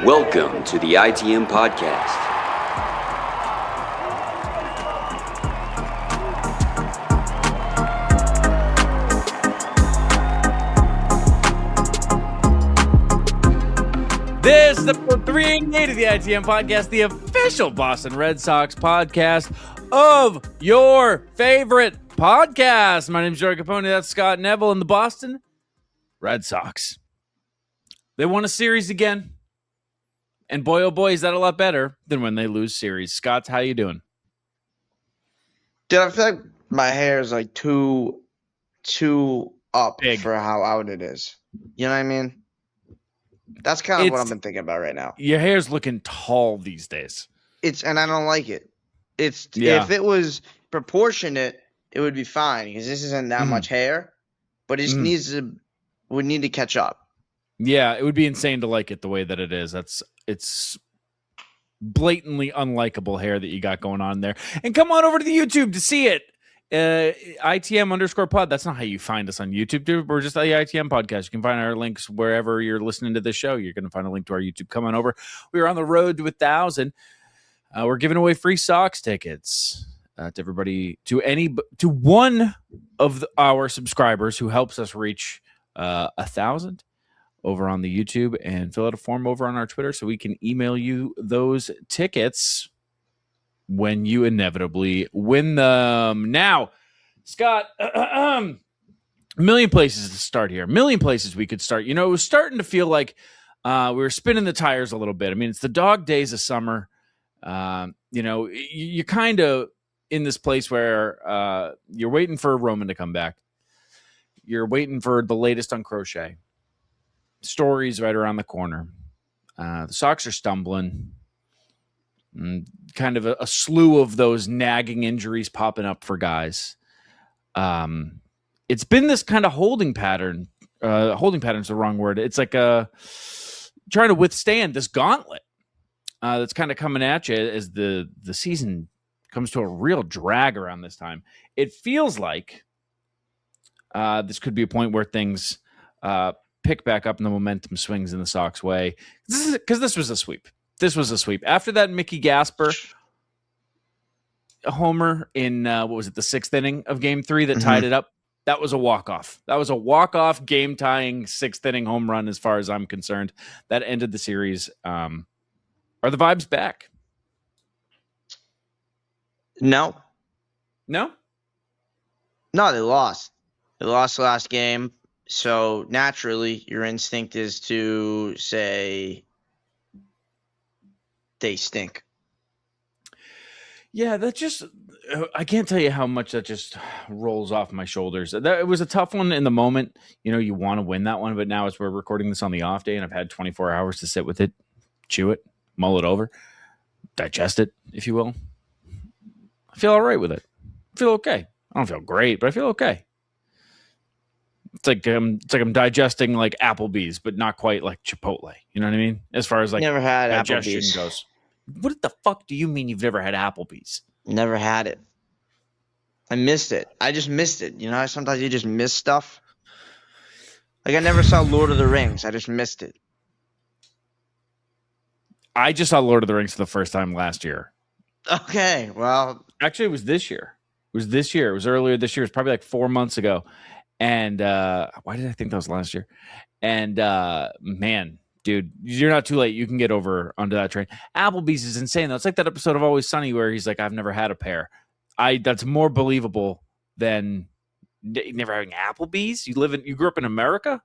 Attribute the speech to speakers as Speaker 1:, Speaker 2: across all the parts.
Speaker 1: Welcome to the ITM Podcast.
Speaker 2: This is episode 388 of the ITM Podcast, the official Boston Red Sox podcast of your favorite podcast. My name is Copponi, that's Scott Neville, and the Boston Red Sox. They won a series again, and boy, oh boy, is that a lot better than when they lose series. Scott, how you doing?
Speaker 3: Dude, I feel like my hair is like too up
Speaker 2: Big.
Speaker 3: for how out it is. You know what I mean? That's kind of what I've been thinking about right now.
Speaker 2: Your hair's looking tall these days.
Speaker 3: And I don't like it. If it was proportionate, it would be fine because this isn't that much hair, but it just would need to catch up.
Speaker 2: Yeah, it would be insane to like it the way that it is. It's blatantly unlikable hair that you got going on there. And come on over to the YouTube to see it. ITM_pod. That's not how you find us on YouTube, dude. We're just the ITM podcast. You can find our links wherever you're listening to this show. You're going to find a link to our YouTube. Come on over. We are on the road to 1,000. We're giving away free Sox tickets to everybody, to one of our subscribers who helps us reach 1,000 over on the YouTube, and fill out a form over on our Twitter so we can email you those tickets when you inevitably win them. Now, Scott, a million places to start here. A million places we could start. You know, it was starting to feel like we were spinning the tires a little bit. I mean, it's the dog days of summer. You know, you're kind of in this place where you're waiting for Roman to come back. You're waiting for the latest on crochet. Stories right around the corner. The Sox are stumbling. Kind of a slew of those nagging injuries popping up for guys. It's been this kind of holding pattern. Holding pattern is the wrong word. It's like trying to withstand this gauntlet that's kind of coming at you as the season comes to a real drag around this time. It feels like this could be a point where things pick back up and the momentum swings in the Sox way. Because this was a sweep. This was a sweep. After that Mickey Gasper homer in, what was it, the 6th inning of Game 3 that tied it up, that was a walk-off. That was a walk-off, game-tying 6th inning home run as far as I'm concerned. That ended the series. Are the vibes back?
Speaker 3: No.
Speaker 2: No?
Speaker 3: No, they lost. They lost the last game. So naturally, your instinct is to say they stink.
Speaker 2: Yeah, I can't tell you how much that just rolls off my shoulders. It was a tough one in the moment. You know, you want to win that one, but now as we're recording this on the off day and I've had 24 hours to sit with it, chew it, mull it over, digest it, if you will. I feel all right with it. I feel okay. I don't feel great, but I feel okay. It's like I'm digesting like Applebee's, but not quite like Chipotle. You know what I mean? As far as like
Speaker 3: never had
Speaker 2: digestion
Speaker 3: Applebee's
Speaker 2: goes. What the fuck do you mean you've never had Applebee's?
Speaker 3: Never had it. I missed it. I just missed it. You know, sometimes you just miss stuff. Like I never saw Lord of the Rings. I just missed it.
Speaker 2: I just saw Lord of the Rings for the first time last year.
Speaker 3: Okay, well,
Speaker 2: actually, it was this year. It was earlier this year. It was probably like 4 months ago. And why did I think that was last year? And man, dude, you're not too late. You can get over onto that train. Applebee's is insane, though. It's like that episode of Always Sunny where he's like, I've never had a pair. That's more believable than never having Applebee's. You grew up in America?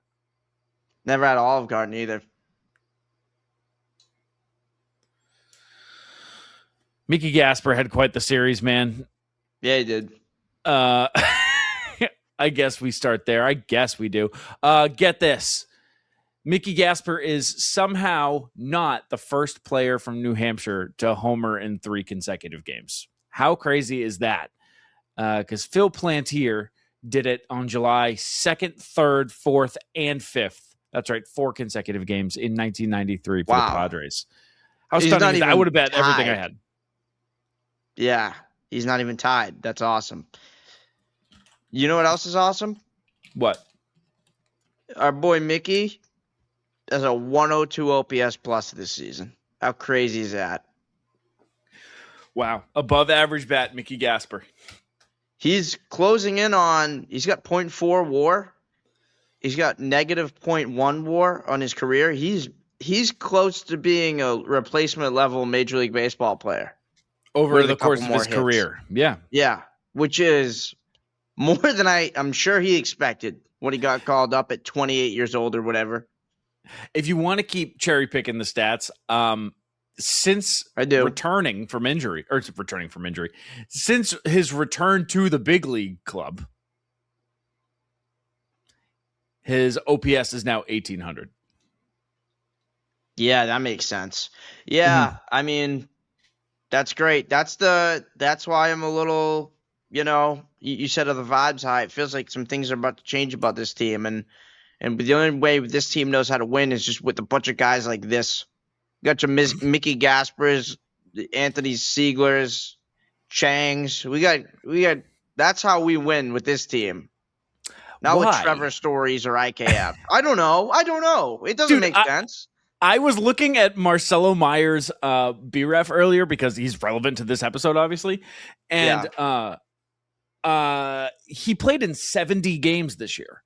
Speaker 3: Never had Olive Garden either.
Speaker 2: Mickey Gasper had quite the series, man.
Speaker 3: Yeah, he did.
Speaker 2: I guess we start there. I guess we do. Get this. Mickey Gasper is somehow not the first player from New Hampshire to homer in 3 consecutive games. How crazy is that? Because Phil Plantier did it on July 2nd, 3rd, 4th, and 5th. That's right, 4 consecutive games in 1993 for the Padres. How stunning is that? I would have bet everything I had.
Speaker 3: Yeah, he's not even tied. That's awesome. You know what else is awesome?
Speaker 2: What?
Speaker 3: Our boy Mickey has a 102 OPS plus this season. How crazy is that?
Speaker 2: Wow. Above average bat, Mickey Gasper.
Speaker 3: He's closing in on, he's got 0.4 WAR. He's got negative 0.1 WAR on his career. He's close to being a replacement level Major League Baseball player
Speaker 2: over the course of his career. Yeah.
Speaker 3: Yeah. Which is more than I'm sure he expected when he got called up at 28 years old or whatever.
Speaker 2: If you want to keep cherry picking the stats, since returning from injury, since his return to the big league club, his OPS is now 1,800.
Speaker 3: Yeah, that makes sense. Yeah, I mean, that's great. That's why I'm a little, you said of the vibes high. It feels like some things are about to change about this team, and the only way this team knows how to win is just with a bunch of guys like this. You got your Mickey Gaspers, Anthony Sieglers, Changs. We got. That's how we win with this team. Not with Trevor Stories or IKF. I don't know. It doesn't make sense.
Speaker 2: I was looking at Marcelo Meyer's BREF earlier because he's relevant to this episode, obviously. And he played in 70 games this year.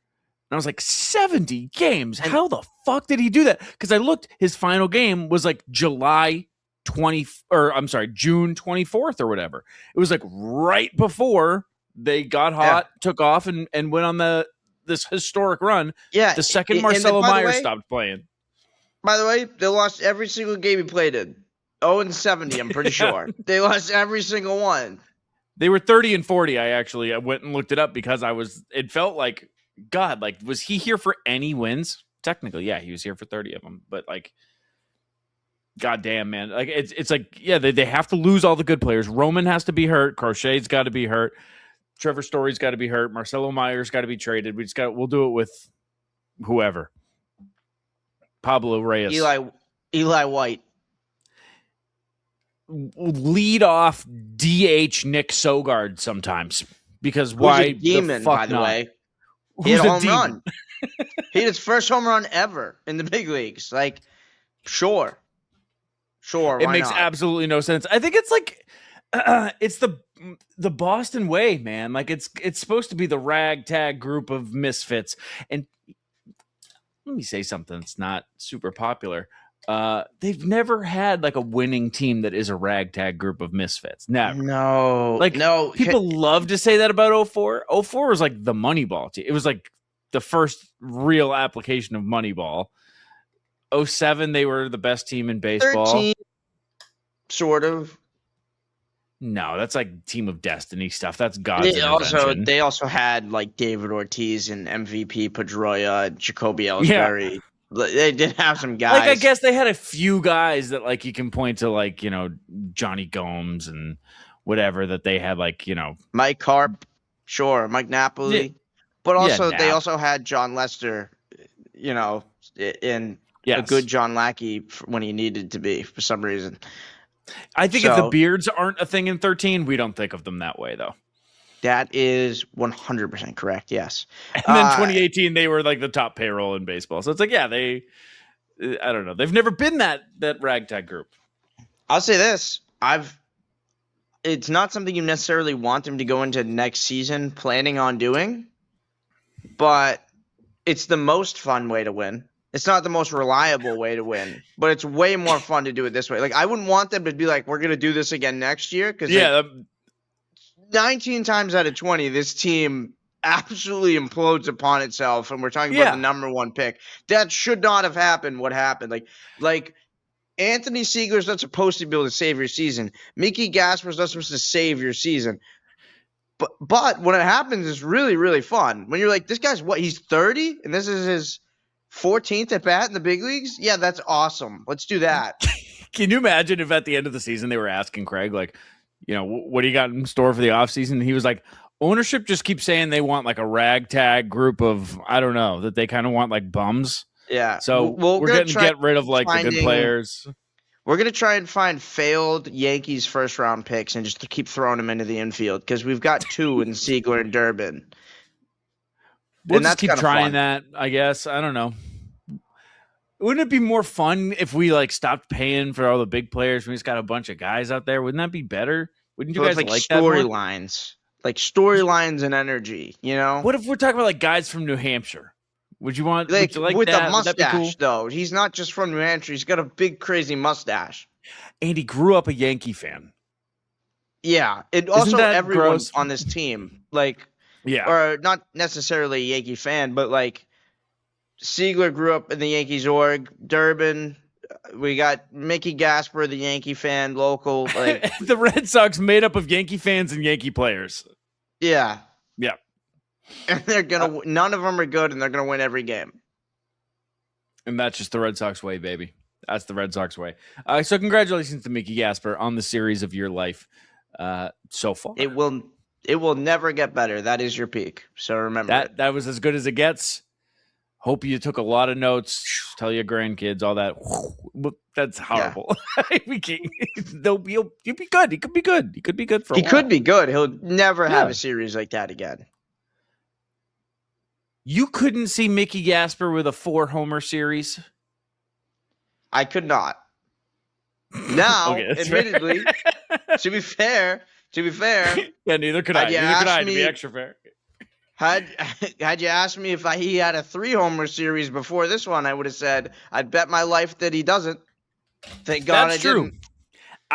Speaker 2: And I was like, 70 games? How the fuck did he do that? Because I looked, his final game was like June 24th or whatever. It was like right before they got hot, took off, and went on this historic run. Yeah. The second Marcelo Meyer stopped playing.
Speaker 3: By the way, they lost every single game he played in. 0-70, I'm pretty sure. They lost every single one.
Speaker 2: They were 30-40. I went and looked it up because it felt like, God, like, was he here for any wins? Technically, yeah, he was here for 30 of them. But, like, goddamn, man. Like, it's like, yeah, they have to lose all the good players. Roman has to be hurt. Crochet's got to be hurt. Trevor Story's got to be hurt. Marcelo Meyer's got to be traded. We'll do it with whoever. Pablo Reyes.
Speaker 3: Eli White.
Speaker 2: Lead off DH Nick Sogard sometimes. Because why
Speaker 3: a demon,
Speaker 2: the fuck
Speaker 3: by the
Speaker 2: not?
Speaker 3: way. He had a home run. He had his first home run ever in the big leagues. Like, sure.
Speaker 2: It makes absolutely no sense. I think it's like it's the Boston way, man. Like it's supposed to be the ragtag group of misfits. And let me say something that's not super popular. They've never had like a winning team that is a ragtag group of misfits. Never.
Speaker 3: No.
Speaker 2: People love to say that about 04. 04 was like the Moneyball team. It was like the first real application of Moneyball. 07, they were the best team in baseball.
Speaker 3: 13, sort of.
Speaker 2: No, that's like Team of Destiny stuff. That's God's
Speaker 3: intervention. They also had like David Ortiz and MVP Pedroia and Jacoby Ellsbury. Yeah. They did have some guys.
Speaker 2: Like, I guess they had a few guys that, like, you can point to, like, Johnny Gomes and whatever that they had, like,
Speaker 3: Mike Harp, sure, Mike Napoli. Yeah. But also, they also had John Lester, in a good John Lackey when he needed to be for some reason.
Speaker 2: I think if the Beards aren't a thing in 13, we don't think of them that way, though.
Speaker 3: That is 100% correct, yes.
Speaker 2: And then 2018, they were like the top payroll in baseball. So it's like, yeah, I don't know. They've never been that ragtag group.
Speaker 3: I'll say this. It's not something you necessarily want them to go into next season planning on doing, but it's the most fun way to win. It's not the most reliable way to win, but it's way more fun to do it this way. Like, I wouldn't want them to be like, we're going to do this again next year. Because 19 times out of 20, this team absolutely implodes upon itself, and we're talking about the number one pick. That should not have happened. What happened? Like Anthony Siegel's not supposed to be able to save your season. Mickey Gasper's not supposed to save your season. But when it happens, it's really, really fun. When you're like, this guy's he's 30, and this is his 14th at bat in the big leagues? Yeah, that's awesome. Let's do that.
Speaker 2: Can you imagine if at the end of the season they were asking Craig, like, what do you got in store for the offseason? And he was like, ownership just keeps saying they want like a ragtag group of, I don't know, that they kind of want like bums.
Speaker 3: Yeah.
Speaker 2: So we're going to get rid of like the good players.
Speaker 3: We're going to try and find failed Yankees first round picks and just to keep throwing them into the infield because we've got two in Siegler and Durbin.
Speaker 2: We'll just keep trying that, I guess. I don't know. Wouldn't it be more fun if we like stopped paying for all the big players? We just got a bunch of guys out there. Wouldn't that be better? Wouldn't you
Speaker 3: So it's
Speaker 2: guys
Speaker 3: like
Speaker 2: like that more?
Speaker 3: storylines and energy, you know?
Speaker 2: What if we're talking about like guys from New Hampshire? Would you like
Speaker 3: with
Speaker 2: that?
Speaker 3: a
Speaker 2: Would that be
Speaker 3: mustache,
Speaker 2: cool?
Speaker 3: though. He's not just from New Hampshire. He's got a big, crazy mustache.
Speaker 2: And he grew up a Yankee fan.
Speaker 3: Yeah. And also everyone
Speaker 2: gross?
Speaker 3: on this team, like,
Speaker 2: Yeah.
Speaker 3: or not necessarily a Yankee fan, but like Siegler grew up in the Yankees org. Durbin, we got Mickey Gasper, the Yankee fan, local. Like
Speaker 2: The Red Sox made up of Yankee fans and Yankee players.
Speaker 3: Yeah.
Speaker 2: Yeah.
Speaker 3: And they're gonna none of them are good, and they're gonna win every game.
Speaker 2: And that's just the Red Sox way, baby. That's the Red Sox way. So congratulations to Mickey Gasper on the series of your life so far.
Speaker 3: It will never get better. That is your peak. So remember
Speaker 2: that was as good as it gets. Hope you took a lot of notes. Tell your grandkids all that. That's horrible. Yeah. You'll be good. He could be good. He could be good for a while.
Speaker 3: He could be good. He'll never have a series like that again.
Speaker 2: You couldn't see Mickey Gasper with a 4-homer series?
Speaker 3: I could not. Now, admittedly, to be fair.
Speaker 2: Yeah, neither could I. Neither could I, to be extra fair.
Speaker 3: Had you asked me if he had a 3-homer series before this one, I would have said I'd bet my life that he doesn't. Thank God
Speaker 2: That's
Speaker 3: I
Speaker 2: true.
Speaker 3: didn't.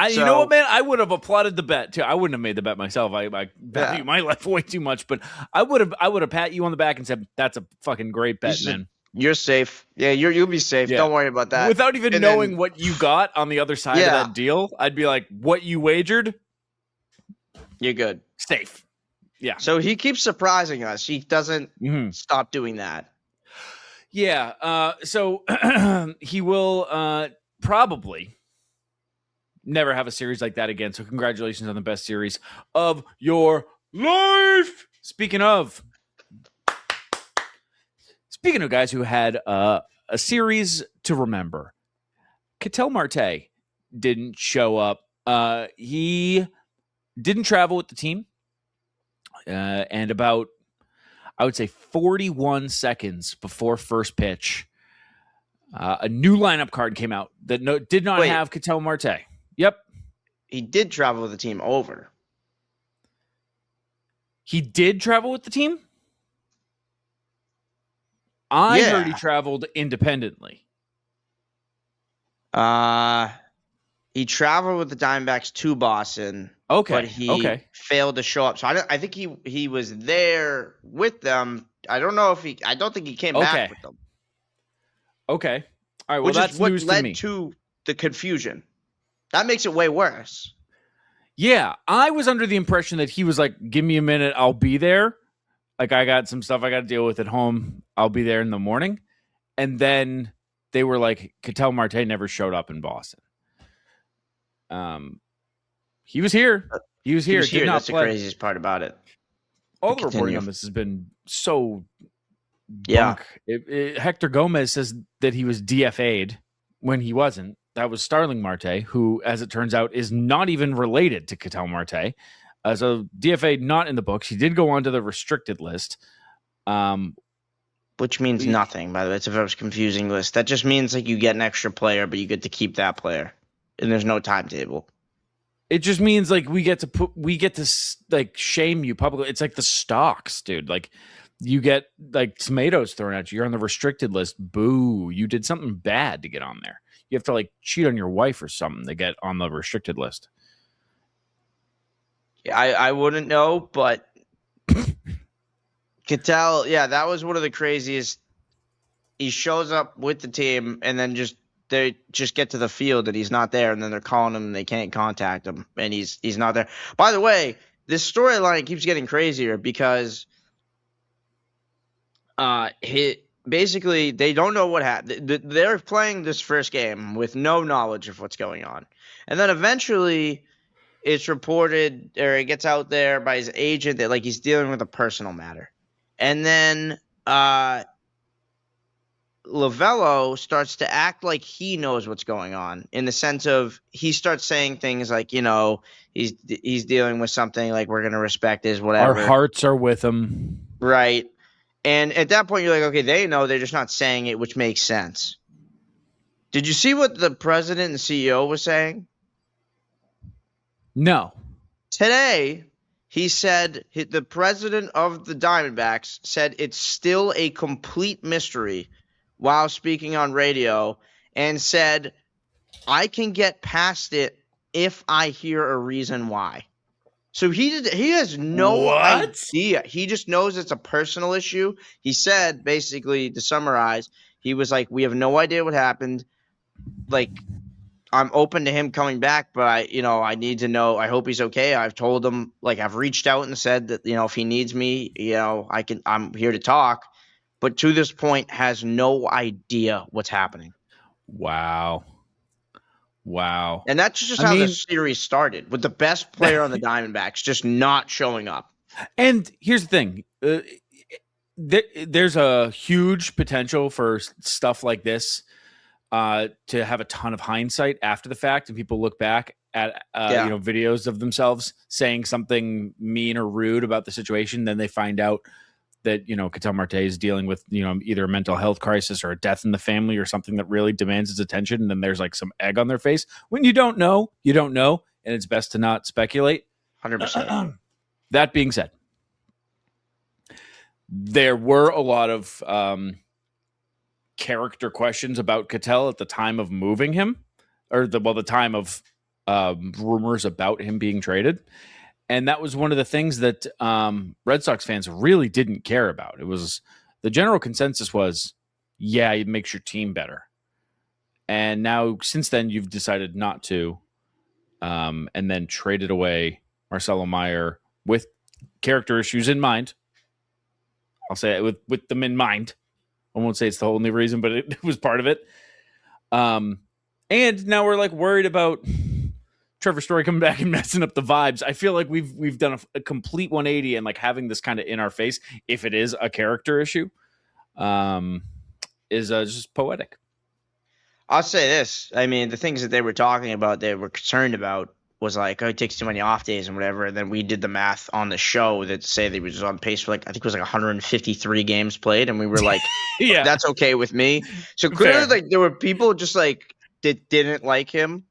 Speaker 2: You know what, man? I would have applauded the bet too. I wouldn't have made the bet myself. I value my life way too much, but I would have pat you on the back and said, "That's a fucking great bet, man.
Speaker 3: You're safe. Yeah, you'll be safe. Yeah. Don't worry about that."
Speaker 2: Without even knowing what you got on the other side of that deal, I'd be like, "What you wagered?
Speaker 3: You're good.
Speaker 2: Safe." Yeah.
Speaker 3: So he keeps surprising us. He doesn't stop doing that.
Speaker 2: Yeah. So he will probably never have a series like that again. So congratulations on the best series of your life. Speaking of guys who had a series to remember, Ketel Marte didn't show up. He didn't travel with the team. And about, I would say 41 seconds before first pitch, a new lineup card came out that did not have Ketel Marte. Yep.
Speaker 3: He did travel with the team over.
Speaker 2: He did travel with the team? I heard he traveled independently.
Speaker 3: He traveled with the Diamondbacks to Boston.
Speaker 2: Okay.
Speaker 3: But he failed to show up. So I think he was there with them. I don't think he came back with them.
Speaker 2: Okay. All right. Well,
Speaker 3: which
Speaker 2: that's
Speaker 3: is what
Speaker 2: news
Speaker 3: led
Speaker 2: to me.
Speaker 3: To the confusion. That makes it way worse.
Speaker 2: Yeah, I was under the impression that he was like, "Give me a minute, I'll be there. Like, I got some stuff I got to deal with at home. I'll be there in the morning." And then they were like, Ketel Marte never showed up in Boston. He was here. He was here.
Speaker 3: That's the craziest part about it.
Speaker 2: All the reporting on this has been so bunk. Hector Gomez says that he was DFA'd when he wasn't. That was Starling Marte, who, as it turns out, is not even related to Ketel Marte. So DFA'd not in the books. He did go onto the restricted list.
Speaker 3: Which means nothing, by the way. It's a very confusing list. That just means like you get an extra player, but you get to keep that player. And there's no timetable.
Speaker 2: It just means like we get to like shame you publicly. It's like the stocks, dude. Like you get like tomatoes thrown at you. You're on the restricted list. Boo. You did something bad to get on there. You have to like cheat on your wife or something to get on the restricted list.
Speaker 3: Yeah, I wouldn't know, but Ketel, that was one of the craziest. He shows up with the team and then they just get to the field and he's not there, and then they're calling him and they can't contact him and he's not there. By the way, this storyline keeps getting crazier because basically they don't know what happened. They're playing this first game with no knowledge of what's going on. And then eventually it's reported, or it gets out there by his agent, that like he's dealing with a personal matter. And then Lovello starts to act like he knows what's going on, in the sense of he starts saying things like, he's dealing with something, like we're going to respect his whatever.
Speaker 2: Our hearts are with him.
Speaker 3: Right. And at that point you're like, okay, they know, they're just not saying it, which makes sense. Did you see what the president and CEO was saying?
Speaker 2: No.
Speaker 3: Today, he said the president of the Diamondbacks said it's still a complete mystery while speaking on radio, and said, I can get past it if I hear a reason why. So he has no idea. He just knows it's a personal issue. He said, basically, to summarize, he was like, we have no idea what happened. Like, I'm open to him coming back, but I need to know. I hope he's okay. I've told him, like, I've reached out and said that, if he needs me, I'm here to talk. But to this point, has no idea what's happening.
Speaker 2: Wow.
Speaker 3: And that's just how the series started, with the best player on the Diamondbacks just not showing up.
Speaker 2: And here's the thing. There's a huge potential for stuff like this to have a ton of hindsight after the fact, and people look back at videos of themselves saying something mean or rude about the situation. Then they find out that, Ketel Marte is dealing with, either a mental health crisis or a death in the family or something that really demands his attention. And then there's like some egg on their face. When you don't know, and it's best to not speculate.
Speaker 3: 100%.
Speaker 2: That being said, there were a lot of character questions about Ketel at the time of moving him, or the time of rumors about him being traded. And that was one of the things that Red Sox fans really didn't care about. It was the general consensus was, yeah, it makes your team better. And now, since then, you've decided not to, and then traded away Marcelo Meyer with character issues in mind. I'll say it with them in mind. I won't say it's the only reason, but it was part of it. And now we're like worried about Trevor Story coming back and messing up the vibes. I feel like we've done a complete 180, and like having this kind of in our face, if it is a character issue, is just poetic.
Speaker 3: I'll say this. I mean, the things that they were talking about, they were concerned about, was like, oh, he takes too many off days and whatever. And then we did the math on the show that say that he was on pace for, like, I think it was like 153 games played. And we were like, yeah, that's okay with me. So clearly, like, there were people just like that didn't like him.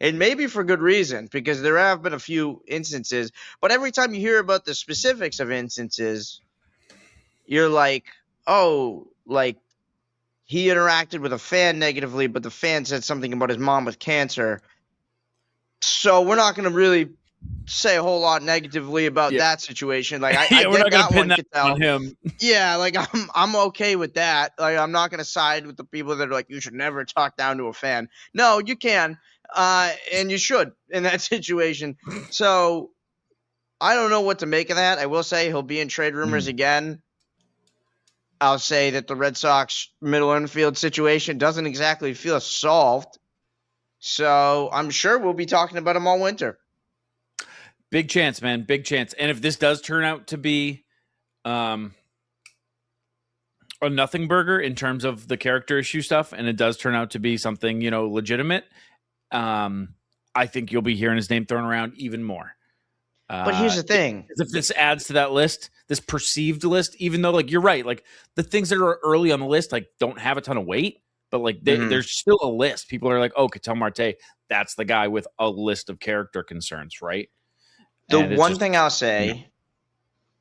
Speaker 3: And maybe for good reason, because there have been a few instances. But every time you hear about the specifics of instances, you're like, oh, like, he interacted with a fan negatively, but the fan said something about his mom with cancer. So we're not going to really say a whole lot negatively about that situation. Like, I
Speaker 2: we're not
Speaker 3: get
Speaker 2: pin
Speaker 3: that
Speaker 2: on him.
Speaker 3: Yeah, like, I'm okay with that. Like, I'm not going to side with the people that are like, you should never talk down to a fan. No, you can. And you should in that situation. So I don't know what to make of that. I will say he'll be in trade rumors again. I'll say that the Red Sox middle infield situation doesn't exactly feel solved. So I'm sure we'll be talking about him all winter.
Speaker 2: Big chance, man. Big chance. And if this does turn out to be a nothing burger in terms of the character issue stuff, and it does turn out to be something, legitimate, I think you'll be hearing his name thrown around even more.
Speaker 3: But here's the thing.
Speaker 2: If this adds to that list, this perceived list, even though, like, you're right, like, the things that are early on the list, like, don't have a ton of weight, but, like, there's still a list. People are like, oh, Ketel Marte, that's the guy with a list of character concerns, right?
Speaker 3: The one thing I'll say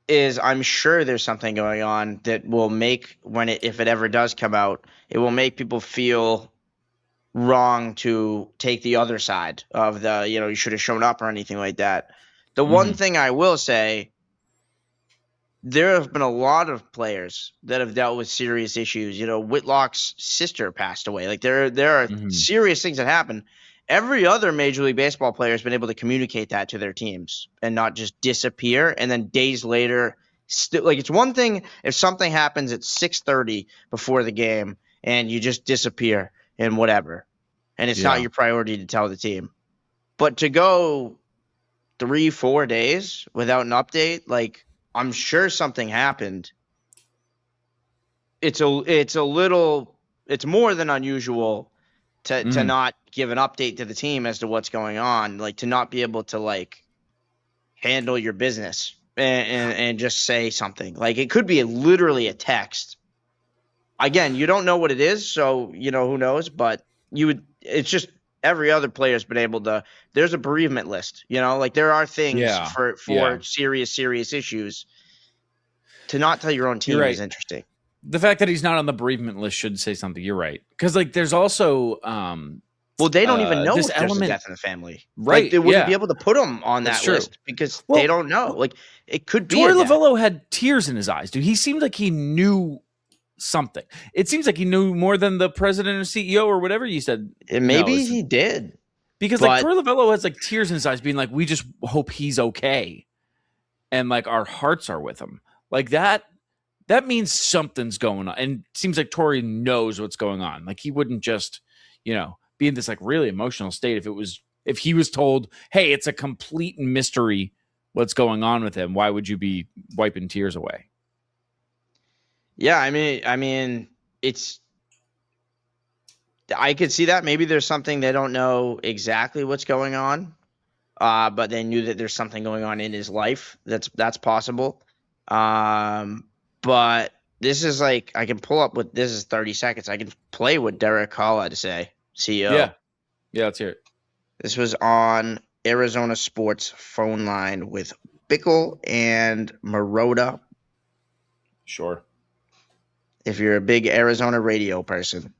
Speaker 3: is I'm sure there's something going on that will make, if it ever does come out, it will make people feel wrong to take the other side of the, you should have shown up or anything like that. The one thing I will say, there have been a lot of players that have dealt with serious issues. Whitlock's sister passed away. Like, there are serious things that happen. Every other Major League Baseball player has been able to communicate that to their teams and not just disappear. And then days later, still, like, it's one thing if something happens at 6:30 before the game and you just disappear and whatever, and it's not your priority to tell the team. But to go 3-4 days without an update, like, I'm sure something happened. It's more than unusual to not give an update to the team as to what's going on, like, to not be able to, like, handle your business and just say something. Like, it could be literally a text. Again, you don't know what it is, so, who knows, but it's just every other player's been able to. There's a bereavement list, like there are things for serious issues. To not tell your own team is interesting.
Speaker 2: The fact that he's not on the bereavement list should say something. You're right, because there's also
Speaker 3: they don't even know
Speaker 2: this
Speaker 3: if
Speaker 2: element,
Speaker 3: there's a death in the family,
Speaker 2: right?
Speaker 3: They wouldn't be able to put him on that list because they don't know. Like it could be.
Speaker 2: Torey Lovullo had tears in his eyes, dude. He seemed like he knew something. It seems like he knew more than the president or CEO or whatever you said.
Speaker 3: Maybe he did,
Speaker 2: because Torey Lovullo has tears in his eyes, being like, "We just hope he's okay," and our hearts are with him. That means something's going on, and it seems like Torey knows what's going on. He wouldn't just, be in this really emotional state if he was told, "Hey, it's a complete mystery what's going on with him." Why would you be wiping tears away?
Speaker 3: Yeah, I mean, I could see that. Maybe there's something they don't know exactly what's going on, but they knew that there's something going on in his life. That's possible. But this is I can pull up this is 30 seconds. I can play what Derek Hall had to say, CEO.
Speaker 2: Yeah, let's hear it.
Speaker 3: This was on Arizona Sports phone line with Bickle and Marotta.
Speaker 2: Sure.
Speaker 3: If you're a big Arizona radio person.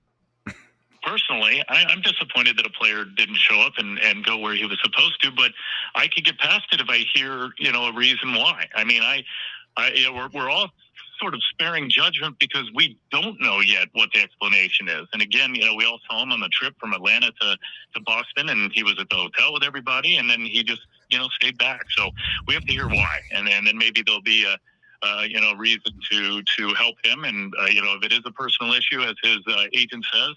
Speaker 4: Personally, I'm disappointed that a player didn't show up and go where he was supposed to, but I could get past it if I hear, a reason why. I mean, we're all sort of sparing judgment because we don't know yet what the explanation is. And again, we all saw him on the trip from Atlanta to Boston, and he was at the hotel with everybody, and then he just, stayed back. So we have to hear why, and then maybe there'll be a reason to help him. And, if it is a personal issue, as his agent says,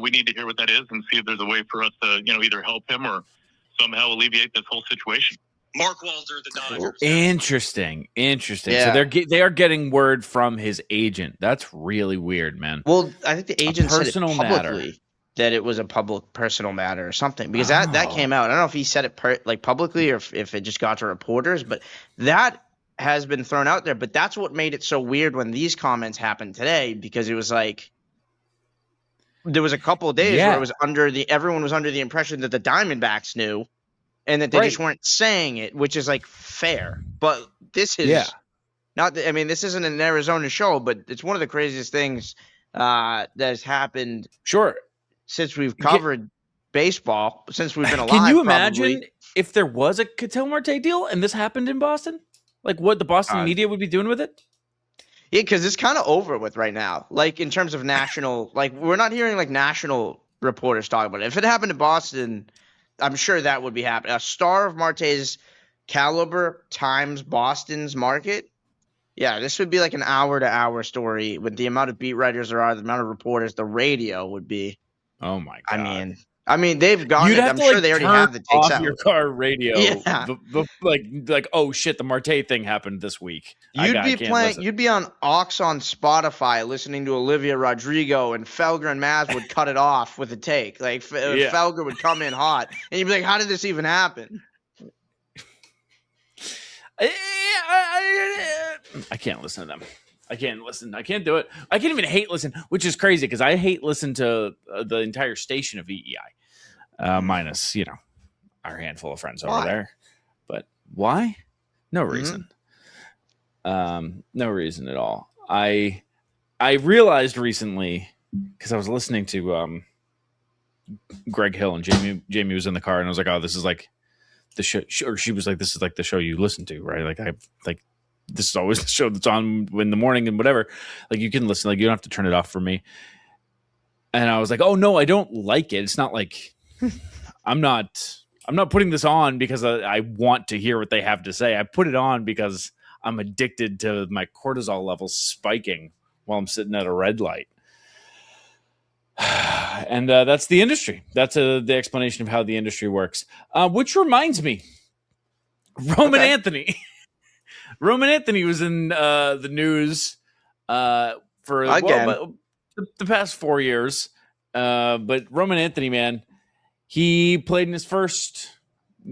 Speaker 4: we need to hear what that is and see if there's a way for us to, either help him or somehow alleviate this whole situation.
Speaker 5: Mark Walter, the Dodgers.
Speaker 2: Interesting. Yeah. So they are getting word from his agent. That's really weird, man.
Speaker 3: Well, I think the agent said it publicly that it was a public personal matter or something, because that came out. I don't know if he said it publicly or if it just got to reporters, but that has been thrown out there. But that's what made it so weird when these comments happened today, because it was there was a couple of days where it was everyone was under the impression that the Diamondbacks knew and that they just weren't saying it, which is fair. But this is this isn't an Arizona show, but it's one of the craziest things that has happened.
Speaker 2: Sure.
Speaker 3: Since we've covered baseball, since we've been alive.
Speaker 2: Can you imagine if there was a Ketel Marte deal and this happened in Boston? What the Boston media would be doing with it?
Speaker 3: Yeah, because it's kind of over with right now. In terms of national, we're not hearing national reporters talk about it. If it happened in Boston, I'm sure that would be happening. A star of Marte's caliber times Boston's market. Yeah, this would be an hour-to-hour story with the amount of beat writers there are, the amount of reporters. The radio would be.
Speaker 2: Oh my god!
Speaker 3: I mean, they've gone. I'm sure they already have the takes out.
Speaker 2: Your car radio.
Speaker 3: Yeah.
Speaker 2: Oh shit, the Marte thing happened this week.
Speaker 3: You'd be on Aux on Spotify listening to Olivia Rodrigo, and Felger and Maz would cut it off with a take. Felger would come in hot, and you'd be like, "How did this even happen?"
Speaker 2: I can't listen to them. I can't listen. I can't do it. I can't even hate listen, which is crazy because I hate listen to the entire station of EEI, minus our handful of friends over there. But why? No reason. No reason at all. I realized recently because I was listening to Greg Hill and Jamie was in the car and I was like, oh, this is the show, or she was like, this is the show you listen to, right? This is always the show that's on in the morning and whatever. You can listen, you don't have to turn it off for me. And I was like, oh no, I don't like it. It's not I'm not putting this on because I want to hear what they have to say. I put it on because I'm addicted to my cortisol levels spiking while I'm sitting at a red light. And that's the industry. That's the explanation of how the industry works. Which reminds me, Roman Anthony. Roman Anthony was in the news for the past 4 years. But Roman Anthony, man, he played in his first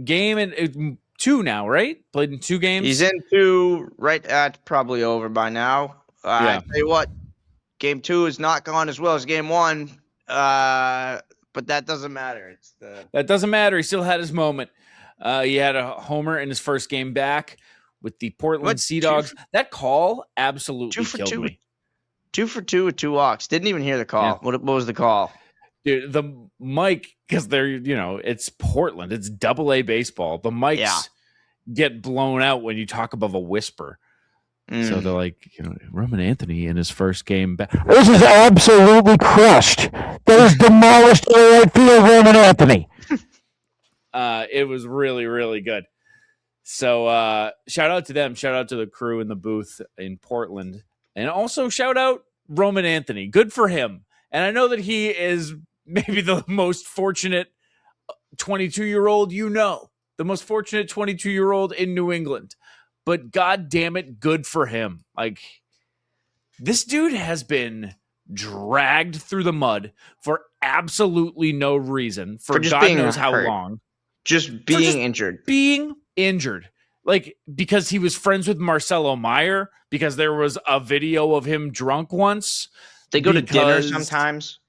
Speaker 2: game in 2 now, right? Played in 2 games.
Speaker 3: He's in 2, right at probably over by now. I tell you what, game 2 is not gone as well as game 1. but that doesn't matter.
Speaker 2: That doesn't matter. He still had his moment. He had a homer in his first game back with the Portland Sea Dogs. That call absolutely killed me.
Speaker 3: 2 for 2 with 2 walks. Didn't even hear the call.
Speaker 2: Yeah.
Speaker 3: What was the call?
Speaker 2: Dude, the mic, because they're, it's Portland. It's AA baseball. The mics get blown out when you talk above a whisper. So they're like, Roman Anthony in his first game back.
Speaker 6: This is absolutely crushed. That is demolished in the right field, Roman Anthony.
Speaker 2: It was really, really good. So shout out to them. Shout out to the crew in the booth in Portland. And also shout out Roman Anthony. Good for him. And I know that he is maybe the most fortunate 22-year-old the most fortunate 22-year-old in New England. But God damn it, good for him. Like, this dude has been dragged through the mud for absolutely no reason, for God knows how long.
Speaker 3: Just being injured.
Speaker 2: Being injured. Like, because he was friends with Marcelo Meyer, because there was a video of him drunk once.
Speaker 3: They go to dinner sometimes.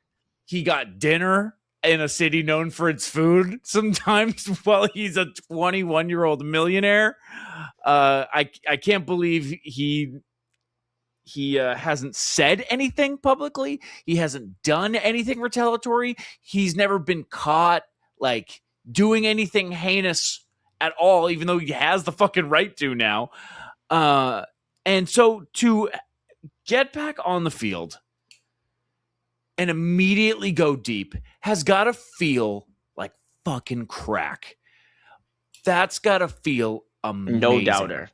Speaker 2: He got dinner in a city known for its food sometimes while he's a 21-year-old millionaire. I can't believe he hasn't said anything publicly. He hasn't done anything retaliatory. He's never been caught like doing anything heinous at all, even though he has the fucking right to now. And so to get back on the field and immediately go deep has got to feel like fucking crack. That's got to feel amazing.
Speaker 3: No doubter.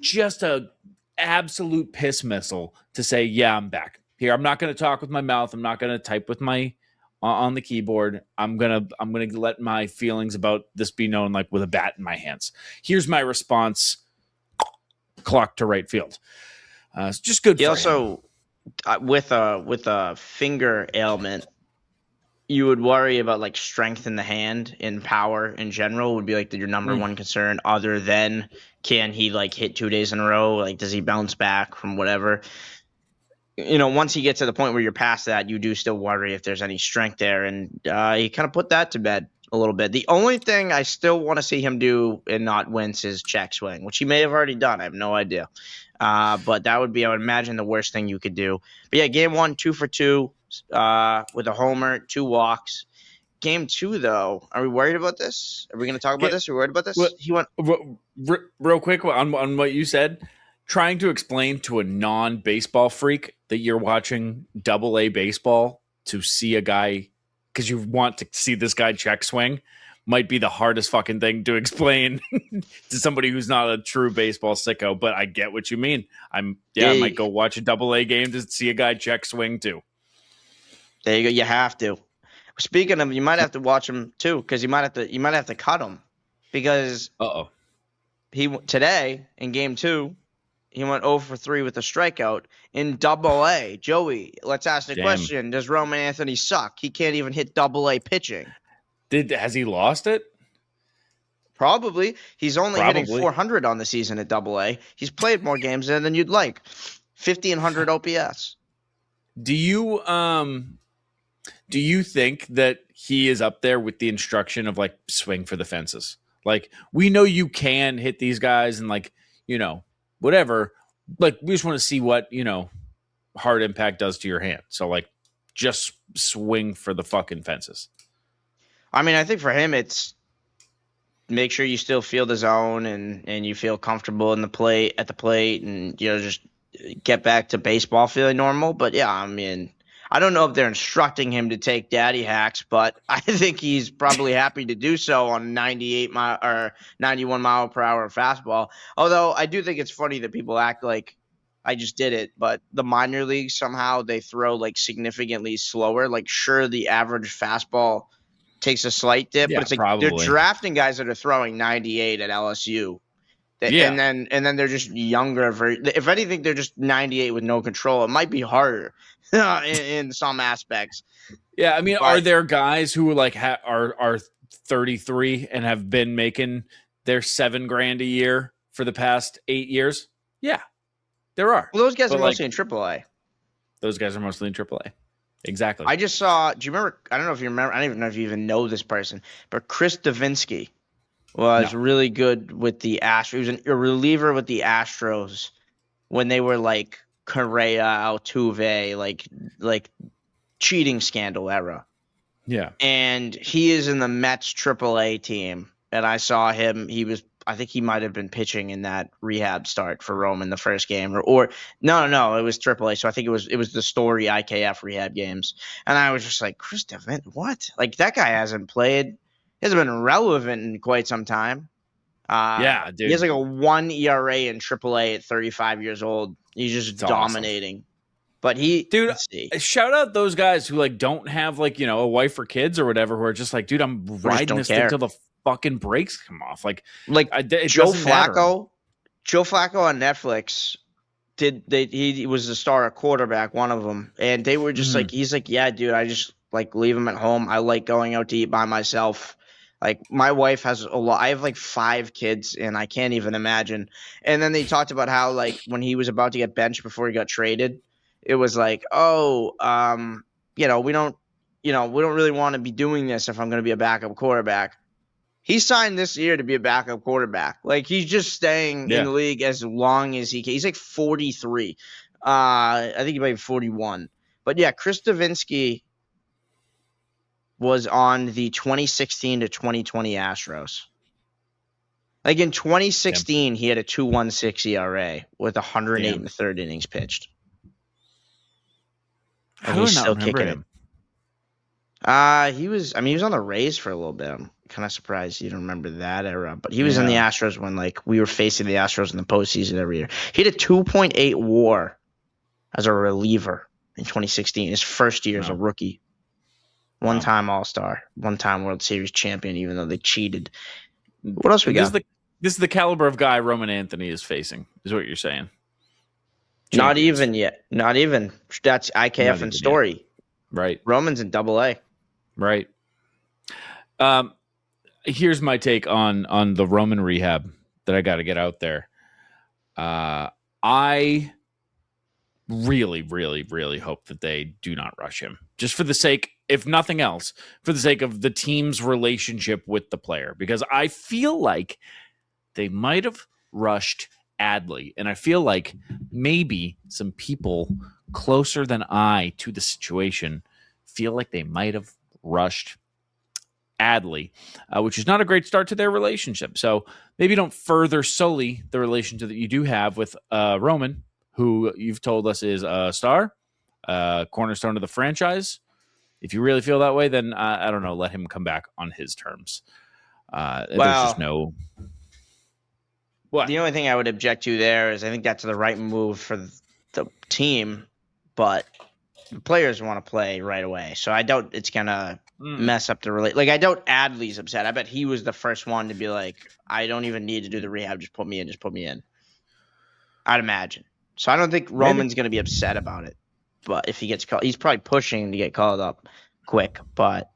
Speaker 2: Just a absolute piss missile to say, yeah, I'm back. Here, I'm not going to talk with my mouth. I'm not going to type with my on the keyboard. I'm gonna let my feelings about this be known like with a bat in my hands. Here's my response. Clock to right field. It's just good.
Speaker 3: He
Speaker 2: for
Speaker 3: also, with a finger ailment, you would worry about like strength in the hand and power in general would be like your number one concern, other than can he like hit 2 days in a row? Like, does he bounce back from whatever? Once you get to the point where you're past that, you do still worry if there's any strength there. And he kind of put that to bed a little bit. The only thing I still want to see him do and not wince is check swing, which he may have already done. I have no idea. But that would be, I would imagine, the worst thing you could do. But yeah, game 1, 2 for 2 with a homer, 2 walks. Game 2, though, are we worried about this? Are we going to talk about this? Are we worried about this? He went
Speaker 2: real quick on what you said. Trying to explain to a non-baseball freak that you're watching AA baseball to see a guy because you want to see this guy check swing might be the hardest fucking thing to explain to somebody who's not a true baseball sicko. But I get what you mean. I might go watch a AA game to see a guy check swing too.
Speaker 3: There you go. You have to. Speaking of, you might have to watch him too because you might have to cut him because today in game 2. He went 0 for 3 with a strikeout in AA. Joey, let's ask the question. Does Roman Anthony suck? He can't even hit AA pitching.
Speaker 2: Has he lost it?
Speaker 3: Probably. He's only hitting 400 on the season at AA. He's played more games than you'd like. 1,500 OPS.
Speaker 2: Do you think that he is up there with the instruction of like swing for the fences? Like, we know you can hit these guys and like, whatever, like we just want to see what, hard impact does to your hand. So like just swing for the fucking fences.
Speaker 3: I mean, I think for him, it's make sure you still feel the zone and you feel comfortable at the plate and, just get back to baseball feeling normal. But yeah, I mean, I don't know if they're instructing him to take daddy hacks, but I think he's probably happy to do so on 91 mile per hour fastball. Although I do think it's funny that people act like I just did it, but the minor leagues somehow they throw like significantly slower. Like sure, the average fastball takes a slight dip, but it's like probably. They're drafting guys that are throwing 98 at LSU. And then they're just younger. If anything, they're just 98 with no control. It might be harder in some aspects.
Speaker 2: Yeah, I mean, are there guys who like are 33 and have been making their $7,000 a year for the past 8 years? Yeah, there are.
Speaker 3: Well, those guys are mostly in AAA.
Speaker 2: Those guys are mostly in AAA. Exactly.
Speaker 3: I just saw. Do you remember? I don't know if you remember. I don't even know if you even know this person, but Chris Davinsky was really good with the Astros. He was a reliever with the Astros when they were like Correa, Altuve, like cheating scandal era.
Speaker 2: Yeah.
Speaker 3: And he is in the Mets AAA team. And I saw him. I think he might have been pitching in that rehab start for Roman the first game, or no, it was AAA. So I think it was the Story IKF rehab games. And I was just like, Chris Devin, what? Like that guy hasn't played. He hasn't been relevant in quite some time.
Speaker 2: Yeah, dude.
Speaker 3: He has like a 1 ERA in AAA at 35 years old. He's just dominating. Awesome. But
Speaker 2: shout out those guys who like don't have like, a wife or kids or whatever, who are just like, dude, I'm riding this thing till the fucking brakes come off. Like
Speaker 3: Joe Flacco. Joe Flacco on Netflix he was the star at quarterback, one of them, and they were just like, he's like, yeah, dude, I just like leave him at home. I like going out to eat by myself. Like my wife has a lot. I have like 5 kids, and I can't even imagine. And then they talked about how like when he was about to get benched before he got traded, it was like, we don't really want to be doing this if I'm going to be a backup quarterback. He signed this year to be a backup quarterback. Like he's just staying in the league as long as he can. He's like 43. I think he might be 41. But yeah, Chris Davinsky was on the 2016 to 2020 Astros. Like in 2016, he had a 2.16 ERA with 108 in the third innings pitched. And he's still kicking him. He was on the Rays for a little bit. I'm kind of surprised you don't remember that era. But he was in the Astros when like we were facing the Astros in the postseason every year. He had a 2.8 WAR as a reliever in 2016. His first year as a rookie. One-time All-Star, one-time World Series champion, even though they cheated. What else we got?
Speaker 2: This is the caliber of guy Roman Anthony is facing, is what you're saying.
Speaker 3: Champions. Not even yet. Not even. That's IKF and Story. Yet.
Speaker 2: Right.
Speaker 3: Roman's in AA.
Speaker 2: Right. Here's my take on the Roman rehab that I got to get out there. I really, really, really hope that they do not rush him. Just for the sake, if nothing else, for the sake of the team's relationship with the player. Because I feel like they might have rushed Adley. And I feel like maybe some people closer than I to the situation feel like they might have rushed Adley, which is not a great start to their relationship. So maybe don't further sully the relationship that you do have with Roman, who you've told us is a star, cornerstone of the franchise. If you really feel that way, then I don't know, let him come back on his terms. There's just no... What?
Speaker 3: The only thing I would object to there is I think that's the right move for the team, but the players want to play right away. So I doubt it's going to mess up the relate. Like, I doubt Adley's upset. I bet he was the first one to be like, I don't even need to do the rehab. Just put me in. I'd imagine. So I don't think Roman's going to be upset about it. But if he gets called, he's probably pushing to get called up quick. But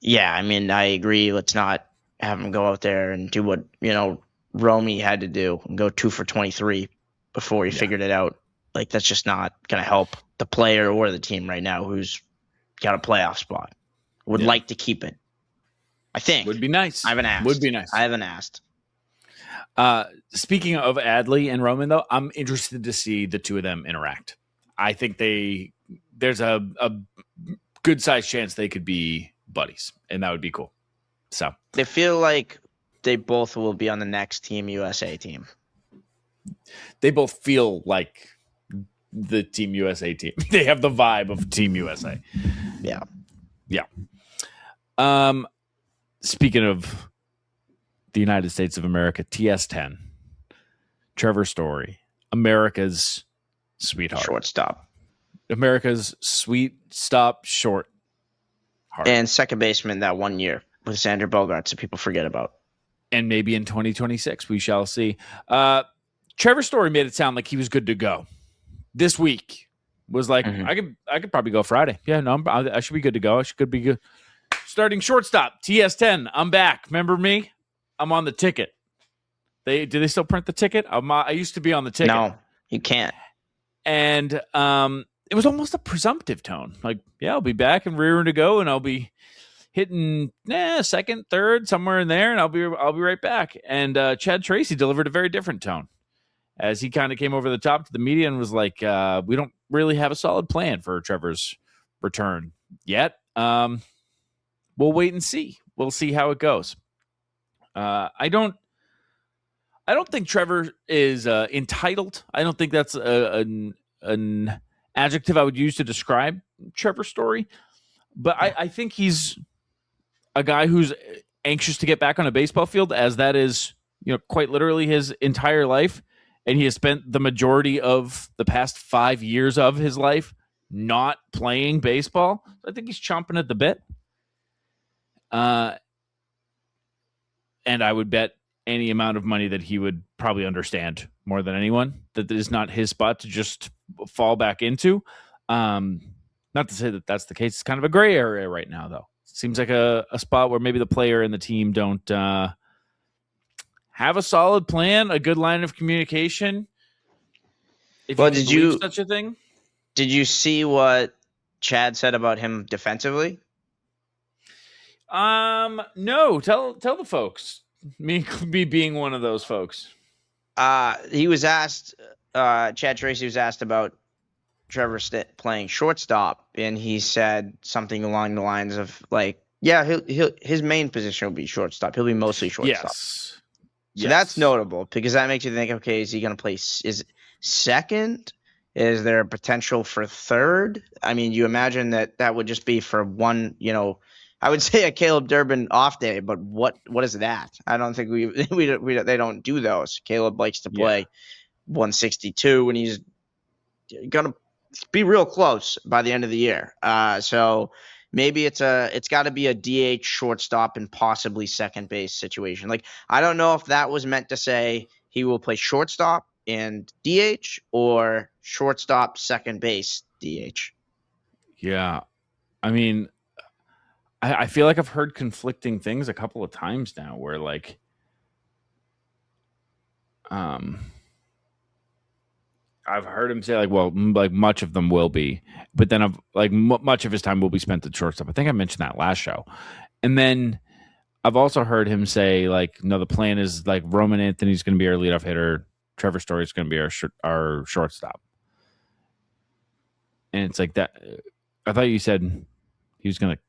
Speaker 3: yeah, I mean, I agree. Let's not have him go out there and do what, Romy had to do and go 2 for 23 before he figured it out. Like, that's just not going to help the player or the team right now who's got a playoff spot. Would like to keep it. I think.
Speaker 2: Would be nice.
Speaker 3: I haven't asked.
Speaker 2: Would be nice.
Speaker 3: I haven't asked.
Speaker 2: Speaking of Adley and Roman, though, I'm interested to see the two of them interact. I think there's a good-sized chance they could be buddies, and that would be cool. So
Speaker 3: they feel like they both will be on the next Team USA team.
Speaker 2: They both feel like the Team USA team. They have the vibe of Team USA.
Speaker 3: Yeah.
Speaker 2: Speaking of the United States of America, TS10, Trevor Story, America's sweetheart.
Speaker 3: Shortstop.
Speaker 2: America's sweet stop short heart.
Speaker 3: And second baseman that 1 year with Xander Bogaerts that people forget about.
Speaker 2: And maybe in 2026, we shall see. Trevor Story made it sound like he was good to go. This week was like, I could probably go Friday. Yeah, no, I should be good to go. I should be good. Starting shortstop, TS10. I'm back. Remember me? I'm on the ticket. Do they still print the ticket? I used to be on the ticket.
Speaker 3: No, you can't.
Speaker 2: And it was almost a presumptive tone. Like, yeah, I'll be back and rearing to go, and I'll be hitting second, third, somewhere in there, and I'll be right back. And Chad Tracy delivered a very different tone as he kind of came over the top to the media and was like, we don't really have a solid plan for Trevor's return yet. We'll wait and see. We'll see how it goes. I don't think Trevor is entitled. I don't think that's an adjective I would use to describe Trevor's story. But I think he's a guy who's anxious to get back on a baseball field, as that is, quite literally his entire life. And he has spent the majority of the past 5 years of his life not playing baseball. I think he's chomping at the bit. And I would bet any amount of money that he would probably understand more than anyone that it is not his spot to just fall back into. Not to say that that's the case. It's kind of a gray area right now, though. It seems like a spot where maybe the player and the team don't have a solid plan, a good line of communication. Did you such a thing?
Speaker 3: Did you see what Chad said about him defensively?
Speaker 2: No. Tell the folks. Me being one of those folks.
Speaker 3: He was asked. Chad Tracy was asked about Trevor playing shortstop, and he said something along the lines of like, "Yeah, his main position will be shortstop. He'll be mostly shortstop."
Speaker 2: Yes.
Speaker 3: So that's notable because that makes you think, okay, is he going to play is second? Is there a potential for third? I mean, you imagine that would just be for one, I would say a Caleb Durbin off day, but what is that? I don't think they don't do those. Caleb likes to play 162, and he's going to be real close by the end of the year. So maybe it's got to be a DH, shortstop, and possibly second base situation. Like, I don't know if that was meant to say he will play shortstop and DH or shortstop, second base, DH.
Speaker 2: Yeah. I mean, I feel like I've heard conflicting things a couple of times now where like, I've heard him say like, well, like much of them will be, but then much of his time will be spent at shortstop. I think I mentioned that last show. And then I've also heard him say like, no, the plan is like Roman Anthony's going to be our leadoff hitter. Trevor Story is going to be our shortstop. And it's like that. I thought you said he was going to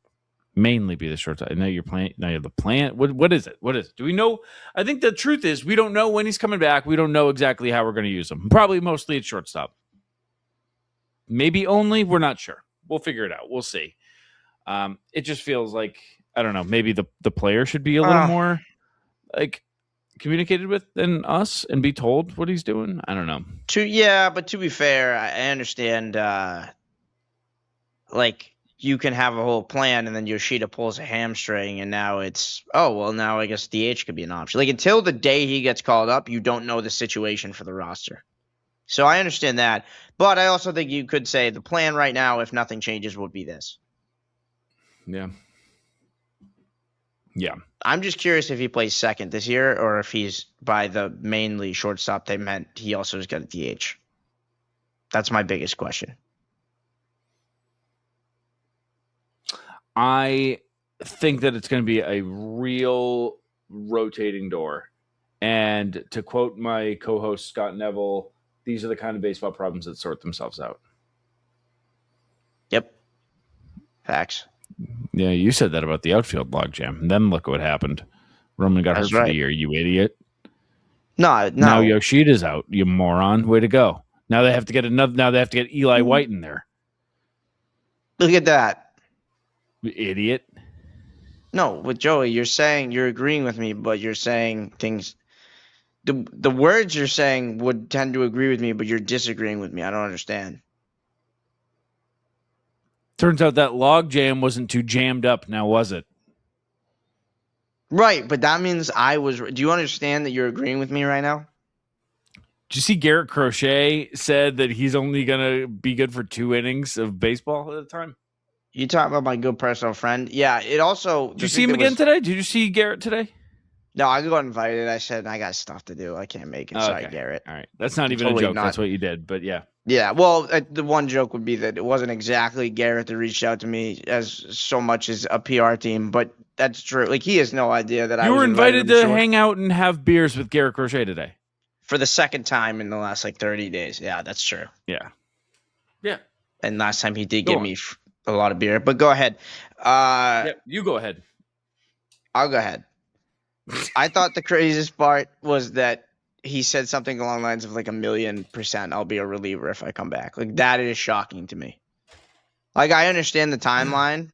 Speaker 2: mainly be the shortstop. I know you're playing. Now you have the plan. What is it? What is it? Do we know? I think the truth is we don't know when he's coming back. We don't know exactly how we're going to use him. Probably mostly at shortstop. Maybe only. We're not sure. We'll figure it out. We'll see. It just feels like, I don't know. Maybe the player should be a little more like communicated with than us and be told what he's doing. I don't know.
Speaker 3: But to be fair, I understand. Like, you can have a whole plan and then Yoshida pulls a hamstring and now it's, now I guess DH could be an option. Like, until the day he gets called up, you don't know the situation for the roster. So I understand that. But I also think you could say the plan right now, if nothing changes, would be this.
Speaker 2: Yeah. Yeah.
Speaker 3: I'm just curious if he plays second this year or if he's by the mainly shortstop they meant he also has got a DH. That's my biggest question.
Speaker 2: I think that it's going to be a real rotating door. And to quote my co-host Scott Neville, these are the kind of baseball problems that sort themselves out.
Speaker 3: Yep. Facts.
Speaker 2: Yeah, you said that about the outfield logjam. And then look what happened. Roman got hurt for the year, you idiot.
Speaker 3: No.
Speaker 2: Now Yoshida's out, you moron. Way to go. Now they have to get Eli White in there.
Speaker 3: Look at that.
Speaker 2: Idiot.
Speaker 3: No, with Joey, you're agreeing with me, but you're saying things. The words you're saying would tend to agree with me, but you're disagreeing with me. I don't understand.
Speaker 2: Turns out that log jam wasn't too jammed up, now was it?
Speaker 3: Right, but that means I was. Do you understand that you're agreeing with me right now?
Speaker 2: Did you see Garrett Crochet said that he's only going to be good for 2 innings of baseball at a time?
Speaker 3: You talk about my good personal friend. Yeah, it also.
Speaker 2: Did you see him again today? Did you see Garrett today?
Speaker 3: No, I got invited. I said I got stuff to do. I can't make it. Sorry,
Speaker 2: Okay.
Speaker 3: Garrett.
Speaker 2: All right. That's not even
Speaker 3: Totally
Speaker 2: a joke.
Speaker 3: not.
Speaker 2: That's what you did. But yeah.
Speaker 3: Yeah, well, the one joke would be that it wasn't exactly Garrett that reached out to me as so much as a PR team, but that's true. Like, he has no idea that I
Speaker 2: You
Speaker 3: was
Speaker 2: were invited to
Speaker 3: hang
Speaker 2: hang out and have beers with Garrett Crochet today.
Speaker 3: for the second time in the last 30 days. Yeah, that's true.
Speaker 2: Yeah. Yeah.
Speaker 3: And last time he did
Speaker 2: Go
Speaker 3: give
Speaker 2: on.
Speaker 3: me a lot of beer. But go ahead.
Speaker 2: Yep. You go ahead.
Speaker 3: I'll go ahead. I thought the craziest part was that he said something along the lines of like 1,000,000% I'll be a reliever if I come back. Like, that is shocking to me. Like, I understand the timeline.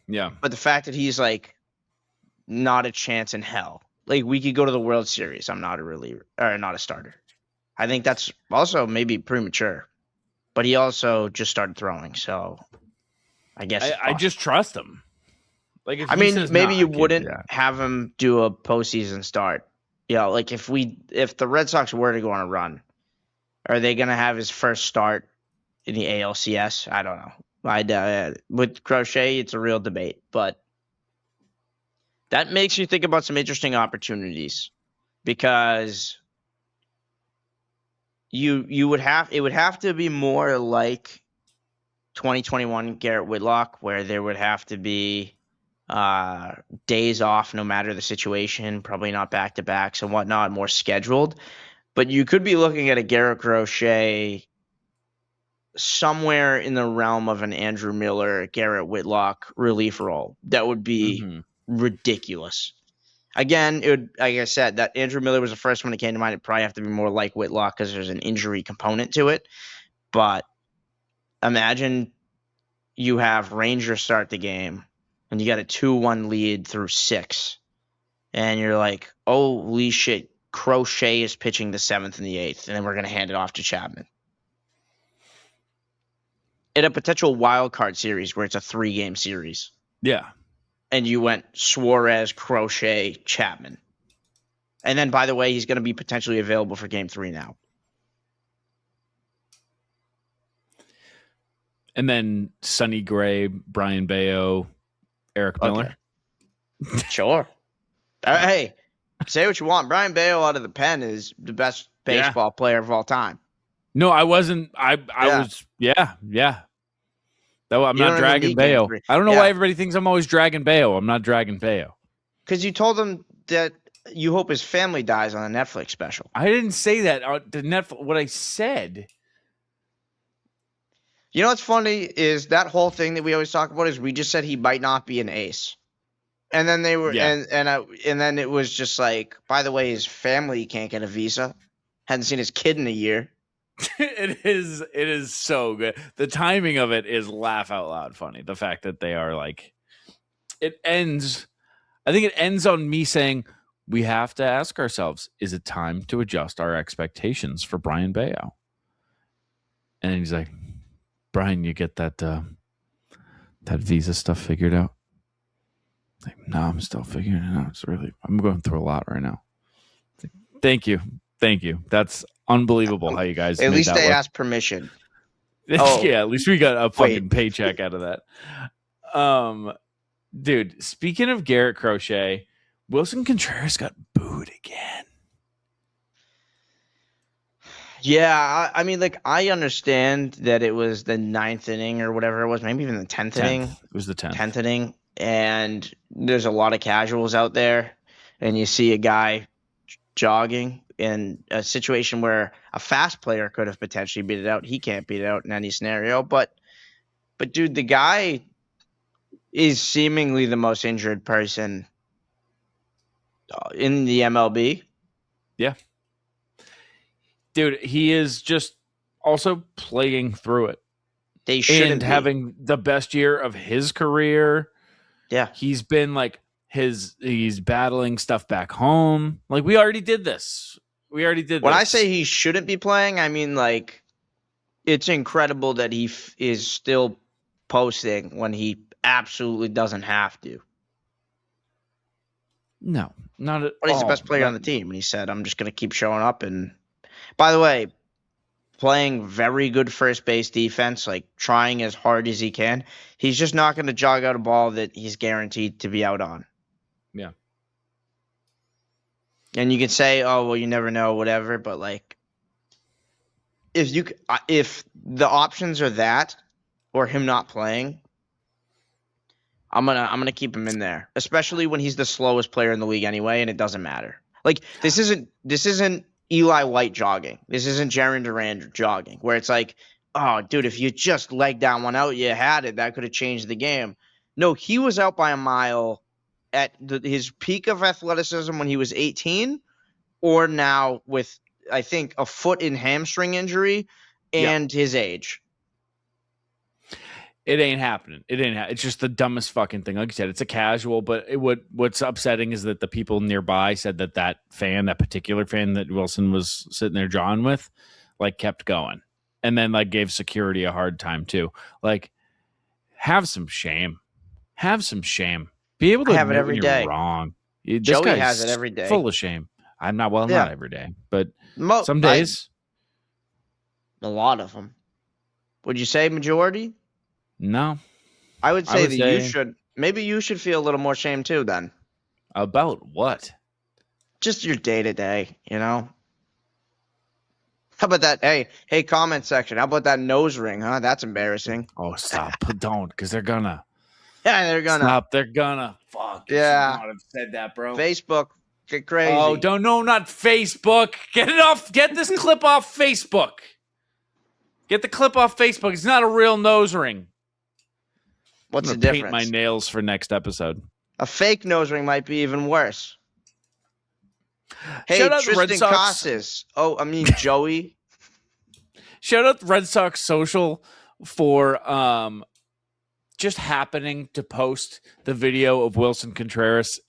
Speaker 2: Yeah.
Speaker 3: But the fact that he's like, not a chance in hell. Like, we could go to the World Series. I'm not a reliever or not a starter. I think that's also maybe premature. But he also just started throwing, so I guess
Speaker 2: I just trust him. Like, if
Speaker 3: I
Speaker 2: he
Speaker 3: mean,
Speaker 2: says,
Speaker 3: maybe
Speaker 2: "Nah,
Speaker 3: you
Speaker 2: I can't do
Speaker 3: wouldn't
Speaker 2: that."
Speaker 3: have him do a postseason start. You know, like if the Red Sox were to go on a run, are they going to have his first start in the ALCS? I don't know. With Crochet, it's a real debate, but that makes you think about some interesting opportunities because it would have to be more like 2021 Garrett Whitlock, where there would have to be days off no matter the situation, probably not back-to-backs and whatnot, more scheduled. But you could be looking at a Garrett Crochet somewhere in the realm of an Andrew Miller, Garrett Whitlock relief role. That would be ridiculous. Again, it would, like I said, that Andrew Miller was the first one that came to mind. It'd probably have to be more like Whitlock because there's an injury component to it. But imagine you have Rangers start the game and you got a 2-1 lead through 6. And you're like, holy shit, Crochet is pitching the 7th and the 8th, and then we're going to hand it off to Chapman. In a potential wild card series where it's a 3-game series.
Speaker 2: Yeah.
Speaker 3: And you went Suarez, Crochet, Chapman. And then, by the way, he's going to be potentially available for game 3 now.
Speaker 2: And then Sonny Gray, Brian Bayo, Eric Miller.
Speaker 3: Okay. Sure. Hey, say what you want. Brian Bayo out of the pen is the best baseball player of all time.
Speaker 2: No, I wasn't. I was. Yeah. Though I'm not dragging Bayo. I don't know why everybody thinks I'm always dragging Bayo. I'm not dragging Bayo.
Speaker 3: Because you told him that you hope his family dies on a Netflix special.
Speaker 2: I didn't say that. The Netflix. What I said.
Speaker 3: You know what's funny is that whole thing that we always talk about is we just said he might not be an ace. And then they were and then it was just like, by the way, his family can't get a visa. Hadn't seen his kid in a year.
Speaker 2: It is so good. The timing of it is laugh out loud funny. The fact that they are like, I think it ends on me saying, we have to ask ourselves, is it time to adjust our expectations for Brian Bayo? And he's like, Brian, you get that visa stuff figured out? Like, no, I'm still figuring it out. I'm going through a lot right now. Like, thank you. That's unbelievable how you guys.
Speaker 3: At least they asked permission.
Speaker 2: Oh. Yeah, at least we got a fucking paycheck out of that. Dude, speaking of Garrett Crochet, Wilson Contreras got booed again.
Speaker 3: Yeah, I mean, like, I understand that it was the 9th inning or whatever it was, maybe even the 10th inning.
Speaker 2: It was the 10th.
Speaker 3: 10th inning, and there's a lot of casuals out there, and you see a guy jogging in a situation where a fast player could have potentially beat it out. He can't beat it out in any scenario, but dude, the guy is seemingly the most injured person in the MLB.
Speaker 2: Yeah. Dude, he is just also playing through it.
Speaker 3: They shouldn't
Speaker 2: having the best year of his career.
Speaker 3: Yeah.
Speaker 2: He's been like he's battling stuff back home. Like, we already did this. When
Speaker 3: I say he shouldn't be playing, I mean, like, it's incredible that he is still posting when he absolutely doesn't have to.
Speaker 2: No, not at all.
Speaker 3: But he's the best player on the team, and he said, I'm just going to keep showing up. And by the way, playing very good first base defense, like trying as hard as he can. He's just not going to jog out a ball that he's guaranteed to be out on.
Speaker 2: Yeah.
Speaker 3: And you can say, oh, well, you never know, whatever. But like, if the options are that or him not playing, I'm gonna keep him in there, especially when he's the slowest player in the league anyway, and it doesn't matter. Like this isn't Eli White jogging. This isn't Jaron Duran jogging, where it's like, oh, dude, if you just legged that one out, you had it. That could have changed the game. No, he was out by a mile at his peak of athleticism when he was 18, or now with, I think, a foot in hamstring injury and his age.
Speaker 2: It ain't happening. It's just the dumbest fucking thing. Like you said, it's a casual, but what's upsetting is that the people nearby said that particular fan that Wilson was sitting there jawing with, like, kept going. And then, like, gave security a hard time, too. Like, have some shame. Have some shame. Be able to
Speaker 3: have it
Speaker 2: admit
Speaker 3: every
Speaker 2: when
Speaker 3: day.
Speaker 2: You're wrong.
Speaker 3: Joey has it every day.
Speaker 2: Full of shame. Not every day, but some days.
Speaker 3: A lot of them. Would you say majority?
Speaker 2: No.
Speaker 3: I would say you should. Maybe you should feel a little more shame too then.
Speaker 2: About what?
Speaker 3: Just your day-to-day, you know? How about that? Hey, comment section. How about that nose ring, huh? That's embarrassing.
Speaker 2: Oh, stop. Don't, because they're gonna.
Speaker 3: Yeah, they're gonna.
Speaker 2: Stop. They're gonna. Fuck.
Speaker 3: Yeah.
Speaker 2: I should not have said that, bro.
Speaker 3: Facebook. Get crazy.
Speaker 2: Oh, not Facebook. Get it off. Get this clip off Facebook. Get the clip off Facebook. It's not a real nose ring.
Speaker 3: What's the
Speaker 2: paint
Speaker 3: difference?
Speaker 2: My nails for next episode.
Speaker 3: A fake nose ring might be even worse. Hey,
Speaker 2: shout out
Speaker 3: Tristan
Speaker 2: Red Sox.
Speaker 3: Casas. Oh, I mean Joey.
Speaker 2: Shout out Red Sox Social for just happening to post the video of Wilson Contreras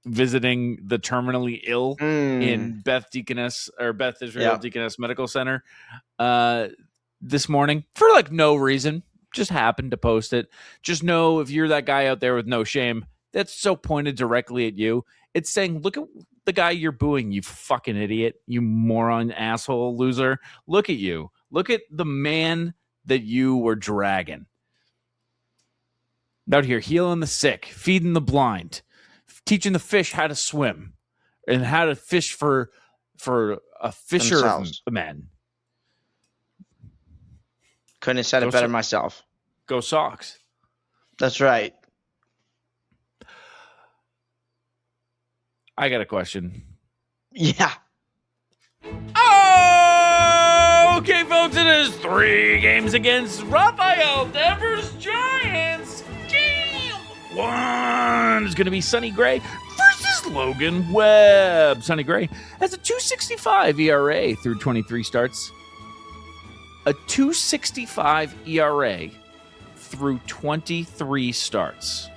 Speaker 2: visiting the terminally ill in Beth Israel Deaconess Medical Center this morning for like no reason. Just happened to post it. Just know if you're that guy out there with no shame, that's so pointed directly at you. It's saying, look at the guy you're booing, you fucking idiot, you moron, asshole, loser. Look at you. Look at the man that you were dragging. Out here, healing the sick, feeding the blind, teaching the fish how to swim and how to fish for a fisherman.
Speaker 3: Couldn't have said it better myself.
Speaker 2: Go Sox.
Speaker 3: That's right.
Speaker 2: I got a question.
Speaker 3: Yeah.
Speaker 2: Oh, okay, folks, it is 3 games against Rafael Devers Giants. Damn. One is going to be Sonny Gray versus Logan Webb. Sonny Gray has a 2.65 ERA through 23 starts. A 2.65 ERA through 23 starts.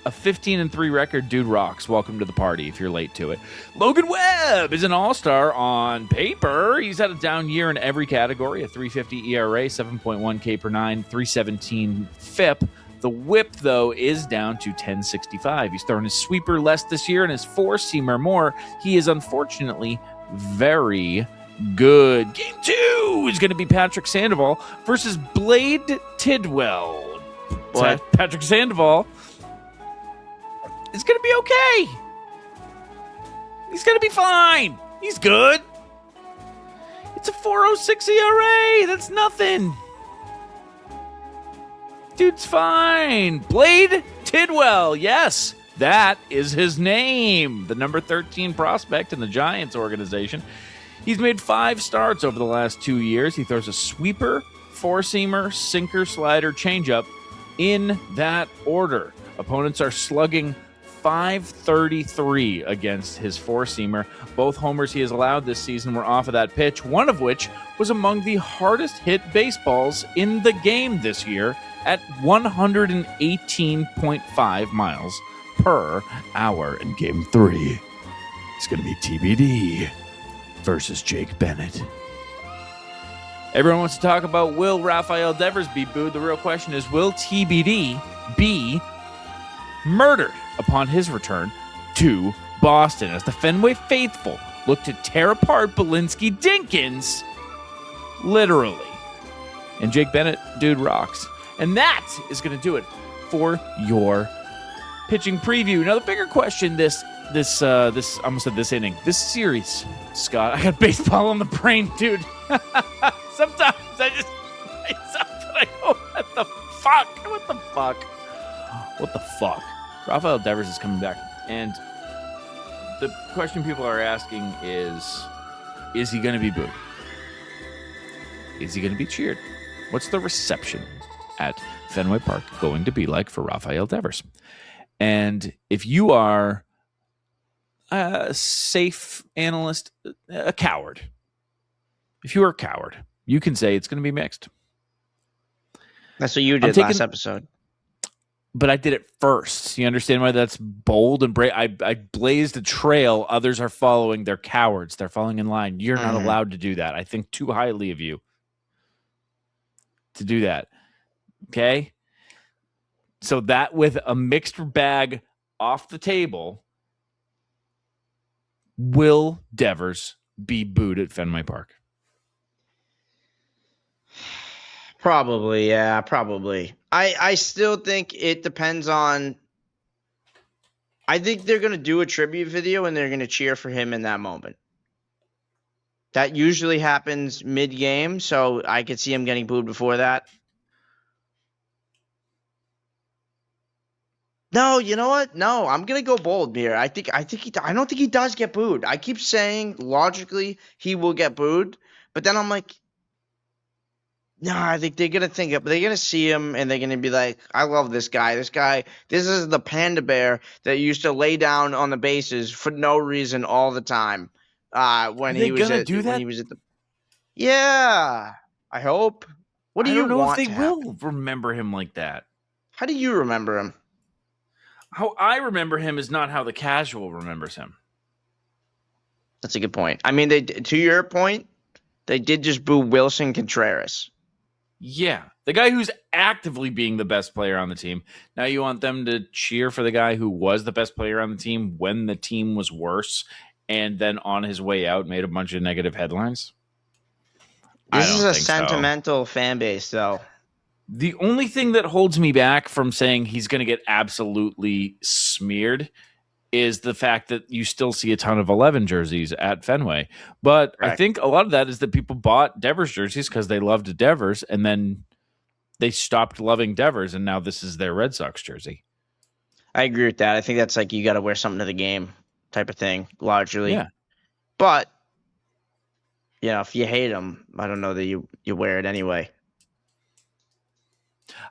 Speaker 2: A 15-3 record, dude rocks. Welcome to the party if you're late to it. Logan Webb is an all-star on paper. He's had a down year in every category. A 3.50 ERA, 7.1 K per 9, 3.17 FIP. The whip, though, is down to 10.65. He's thrown his sweeper less this year and his four-seamer more. He is unfortunately very good. Game 2 is going to be Patrick Sandoval versus Blade Tidwell.
Speaker 3: What?
Speaker 2: Patrick Sandoval is going to be okay. He's going to be fine. He's good. It's a 4.06 ERA. That's nothing. Dude's fine. Blade Tidwell. Yes, that is his name. The number 13 prospect in the Giants organization. He's made 5 starts over the last 2 years. He throws a sweeper, four-seamer, sinker, slider, changeup in that order. Opponents are slugging .533 against his four-seamer. Both homers he has allowed this season were off of that pitch, one of which was among the hardest hit baseballs in the game this year at 118.5 miles per hour. In Game 3, it's going to be TBD versus Jake Bennett. Everyone wants to talk about, will Rafael Devers be booed? The real question is, will TBD be murdered upon his return to Boston as the Fenway faithful look to tear apart Belinsky Dinkins, literally. And Jake Bennett, dude rocks. And that is going to do it for your pitching preview. Now, the bigger question this this I almost said this inning, this series, Scott. I got baseball on the brain, dude. Sometimes I just I go, what the fuck? Rafael Devers is coming back, and the question people are asking is he going to be booed? Is he going to be cheered? What's the reception at Fenway Park going to be like for Rafael Devers? And if you are a safe analyst, a coward, if you are a coward, you can say it's going to be mixed.
Speaker 3: That's what you did last episode.
Speaker 2: But I did it first. You understand why that's bold and brave? I blazed a trail. Others are following. They're cowards. They're falling in line. You're not allowed to do that. I think too highly of you to do that. Okay? So that with a mixed bag off the table, will Devers be booed at Fenway Park?
Speaker 3: Probably, yeah, probably. I still think it depends on. I think they're going to do a tribute video and they're going to cheer for him in that moment. That usually happens mid-game, so I could see him getting booed before that. No, you know what? No, I'm gonna go bold here. I don't think he does get booed. I keep saying logically he will get booed, but then I'm like, no, I think they're gonna see him and they're gonna be like, I love this guy. This is the panda bear that used to lay down on the bases for no reason all the time. When he was at the. Yeah, I hope. What do you want? I don't know if they will
Speaker 2: remember him like that.
Speaker 3: How do you remember him?
Speaker 2: How I remember him is not how the casual remembers him.
Speaker 3: That's a good point. I mean, to your point, they did just boo Wilson Contreras.
Speaker 2: Yeah, the guy who's actively being the best player on the team. Now you want them to cheer for the guy who was the best player on the team when the team was worse and then on his way out made a bunch of negative headlines?
Speaker 3: This is a sentimental fan base, though.
Speaker 2: The only thing that holds me back from saying he's going to get absolutely smeared is the fact that you still see a ton of 11 jerseys at Fenway. But I think a lot of that is that people bought Devers jerseys because they loved Devers, and then they stopped loving Devers, and now this is their Red Sox jersey.
Speaker 3: I agree with that. I think that's like you got to wear something to the game type of thing, largely.
Speaker 2: Yeah.
Speaker 3: But, if you hate them, I don't know that you wear it anyway.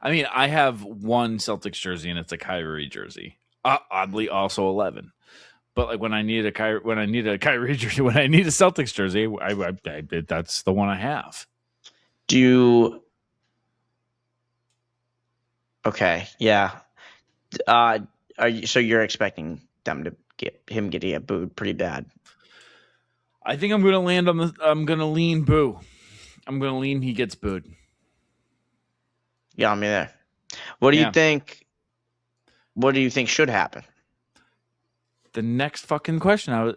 Speaker 2: I mean, I have one Celtics jersey, and it's a Kyrie jersey. Oddly, also 11. But like when I need a Kyrie jersey, when I need a Celtics jersey, that's the one I have.
Speaker 3: Okay, yeah. So you're expecting them to getting booed pretty bad?
Speaker 2: I think I'm going to I'm going to lean boo. I'm going to lean he gets booed.
Speaker 3: Yeah, I'm there. What do you think? What do you think should happen?
Speaker 2: The next fucking question. I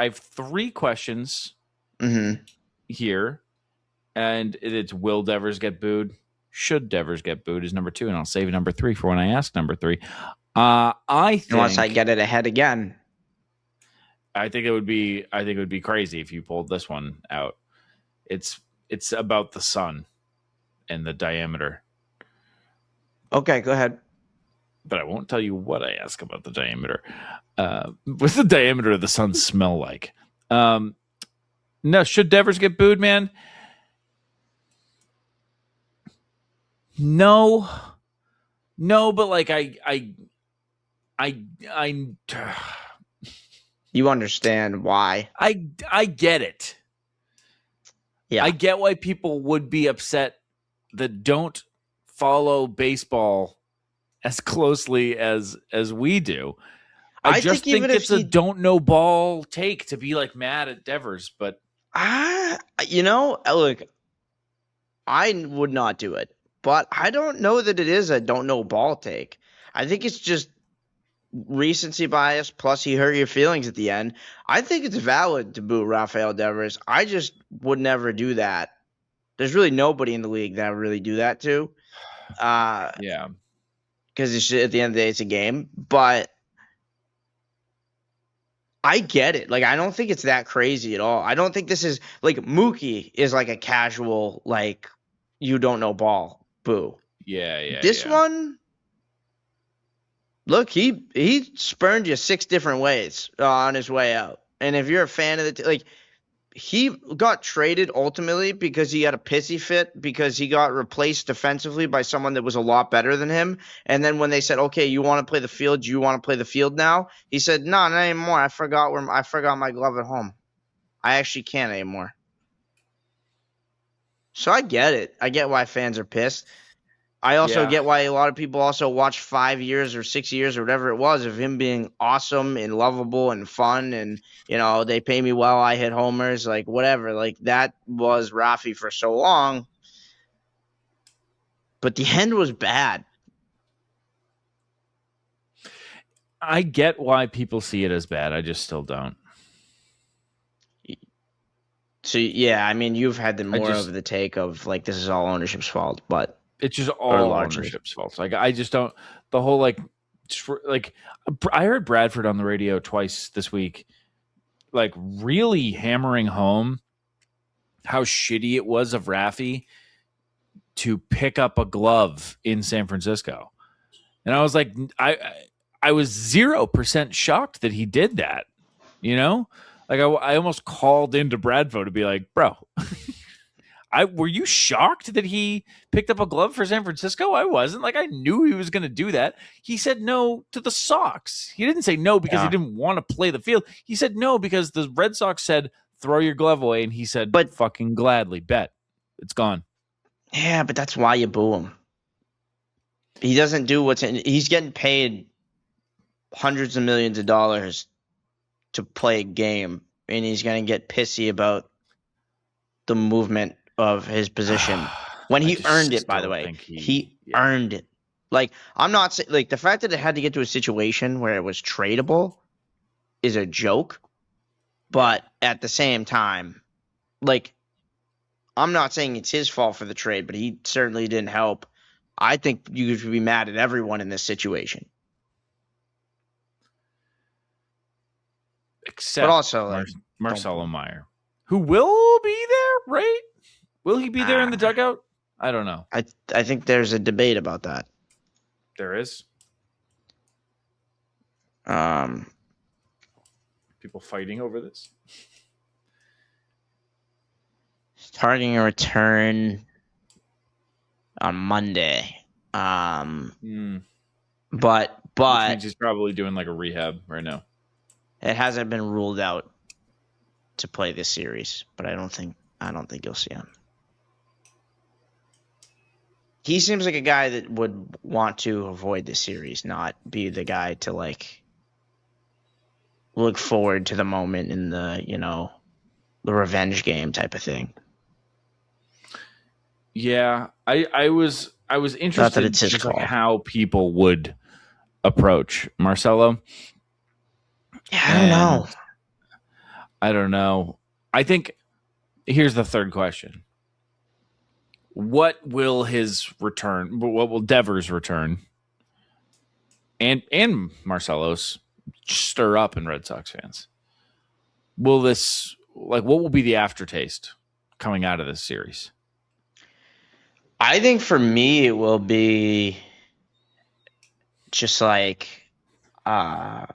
Speaker 2: have 3 questions here, and it's will Devers get booed? Should Devers get booed is number 2, and I'll save number 3 for when I ask number 3. I think
Speaker 3: unless I get it ahead again.
Speaker 2: I think it would be crazy if you pulled this one out. It's about the sun and the diameter.
Speaker 3: Okay, go ahead.
Speaker 2: But I won't tell you what I ask about the diameter. What's the diameter of the sun smell like? No, should Devers get booed, man? No, but like I
Speaker 3: you understand why?
Speaker 2: I get it. Yeah, I get why people would be upset that don't follow baseball as closely as we do. I just think it's a don't know ball take to be like mad at Devers, but
Speaker 3: look, I would not do it, but I don't know that it is a don't know ball take. I think it's just recency bias, plus he hurt your feelings at the end. I think it's valid to boo Rafael Devers. I just would never do that. There's really nobody in the league that I would really do that to.
Speaker 2: Yeah.
Speaker 3: Because at the end of the day, it's a game. But I get it. Like, I don't think it's that crazy at all. I don't think this is like Mookie is like a casual, like, you don't know ball. Boo.
Speaker 2: Yeah.
Speaker 3: This one, look, he spurned you 6 different ways on his way out. And if you're a fan of like, he got traded ultimately because he had a pissy fit because he got replaced defensively by someone that was a lot better than him. And then when they said, "Okay, you want to play the field? You want to play the field now?" He said, "No, not anymore. I forgot my glove at home. I actually can't anymore." So I get it. I get why fans are pissed. I also get why a lot of people also watch 5 years or 6 years or whatever it was of him being awesome and lovable and fun. And, they pay me well. I hit homers, like whatever. Like that was Rafi for so long. But the end was bad.
Speaker 2: I get why people see it as bad. I just still don't.
Speaker 3: So, yeah, I mean, you've had of the take of like, this is all ownership's fault, but.
Speaker 2: It's just all ownership's fault. Like I just don't. The whole like I heard Bradford on the radio twice this week, like really hammering home how shitty it was of Rafi to pick up a glove in San Francisco, and I was like, I was 0% shocked that he did that. Like I almost called into Bradford to be like, bro. Were you shocked that he picked up a glove for San Francisco? I wasn't. Like, I knew he was going to do that. He said no to the Sox. He didn't say no because he didn't want to play the field. He said no because the Red Sox said, throw your glove away. And he said, but fucking gladly, bet. It's gone.
Speaker 3: Yeah, but that's why you boo him. He doesn't do he's getting paid hundreds of millions of dollars to play a game. And he's going to get pissy about the movement of his position when he earned it, by the way. He earned it. Like, I'm not saying, like, the fact that it had to get to a situation where it was tradable is a joke, but at the same time, like, I'm not saying it's his fault for the trade, but he certainly didn't help. I think you should be mad at everyone in this situation.
Speaker 2: Except
Speaker 3: but also,
Speaker 2: Marcelo Meyer, who will be there, right? Will he be there in the dugout? I don't know.
Speaker 3: I think there's a debate about that.
Speaker 2: There is? People fighting over this?
Speaker 3: Targeting a return on Monday. But
Speaker 2: Which means he's probably doing like a rehab right now.
Speaker 3: It hasn't been ruled out to play this series, but I don't think you'll see him. He seems like a guy that would want to avoid the series, not be the guy to like look forward to the moment in the, the revenge game type of thing.
Speaker 2: Yeah, I was interested in just like how people would approach Marcelo.
Speaker 3: Yeah, I
Speaker 2: don't know. I think here's the third question. What will his return? What will Devers' return and Marcelo's stir up in Red Sox fans? Will this, like, what will be the aftertaste coming out of this series?
Speaker 3: I think for me, it will be just like, I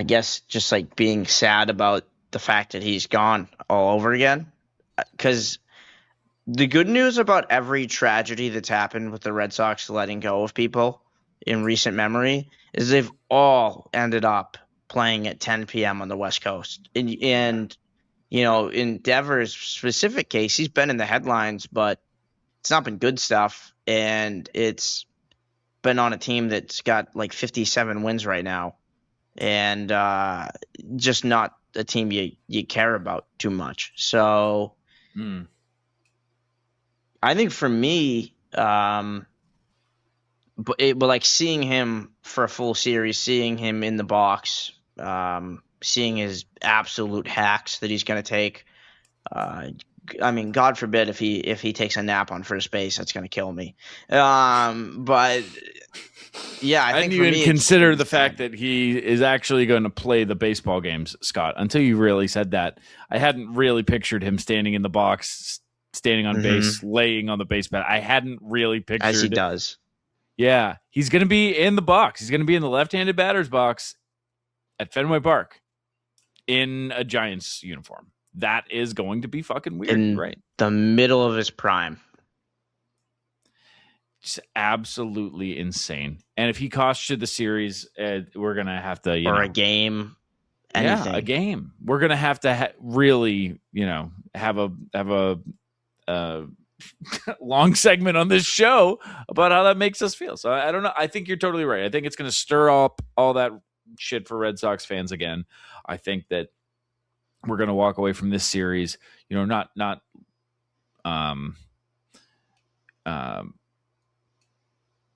Speaker 3: guess just like being sad about the fact that he's gone all over again. Because the good news about every tragedy that's happened with the Red Sox letting go of people in recent memory is they've all ended up playing at 10 p.m. on the West Coast. And in Devers' specific case, he's been in the headlines, but it's not been good stuff. And it's been on a team that's got like 57 wins right now. And just not a team you care about too much. So I think for me, but like seeing him for a full series, seeing him in the box, seeing his absolute hacks that he's going to take. I mean, God forbid if he takes a nap on first base, that's going to kill me. But Yeah, I
Speaker 2: didn't
Speaker 3: think for
Speaker 2: even
Speaker 3: me,
Speaker 2: consider
Speaker 3: it's
Speaker 2: the fact that he is actually going to play the baseball games, Scott. Until you really said that, I hadn't really pictured him standing in the box, standing on base, laying on the base pad. I hadn't really pictured
Speaker 3: as he does.
Speaker 2: Yeah, he's going to be in the box. He's going to be in the left-handed batter's box at Fenway Park in a Giants uniform. That is going to be fucking weird,
Speaker 3: In
Speaker 2: right?
Speaker 3: the middle of his prime.
Speaker 2: Just absolutely insane. And if he costs you the series, we're gonna have to,
Speaker 3: a game, anything.
Speaker 2: Yeah, a game. We're gonna have to really, have a long segment on this show about how that makes us feel. So I don't know. I think you're totally right. I think it's gonna stir up all that shit for Red Sox fans again. I think that we're gonna walk away from this series, not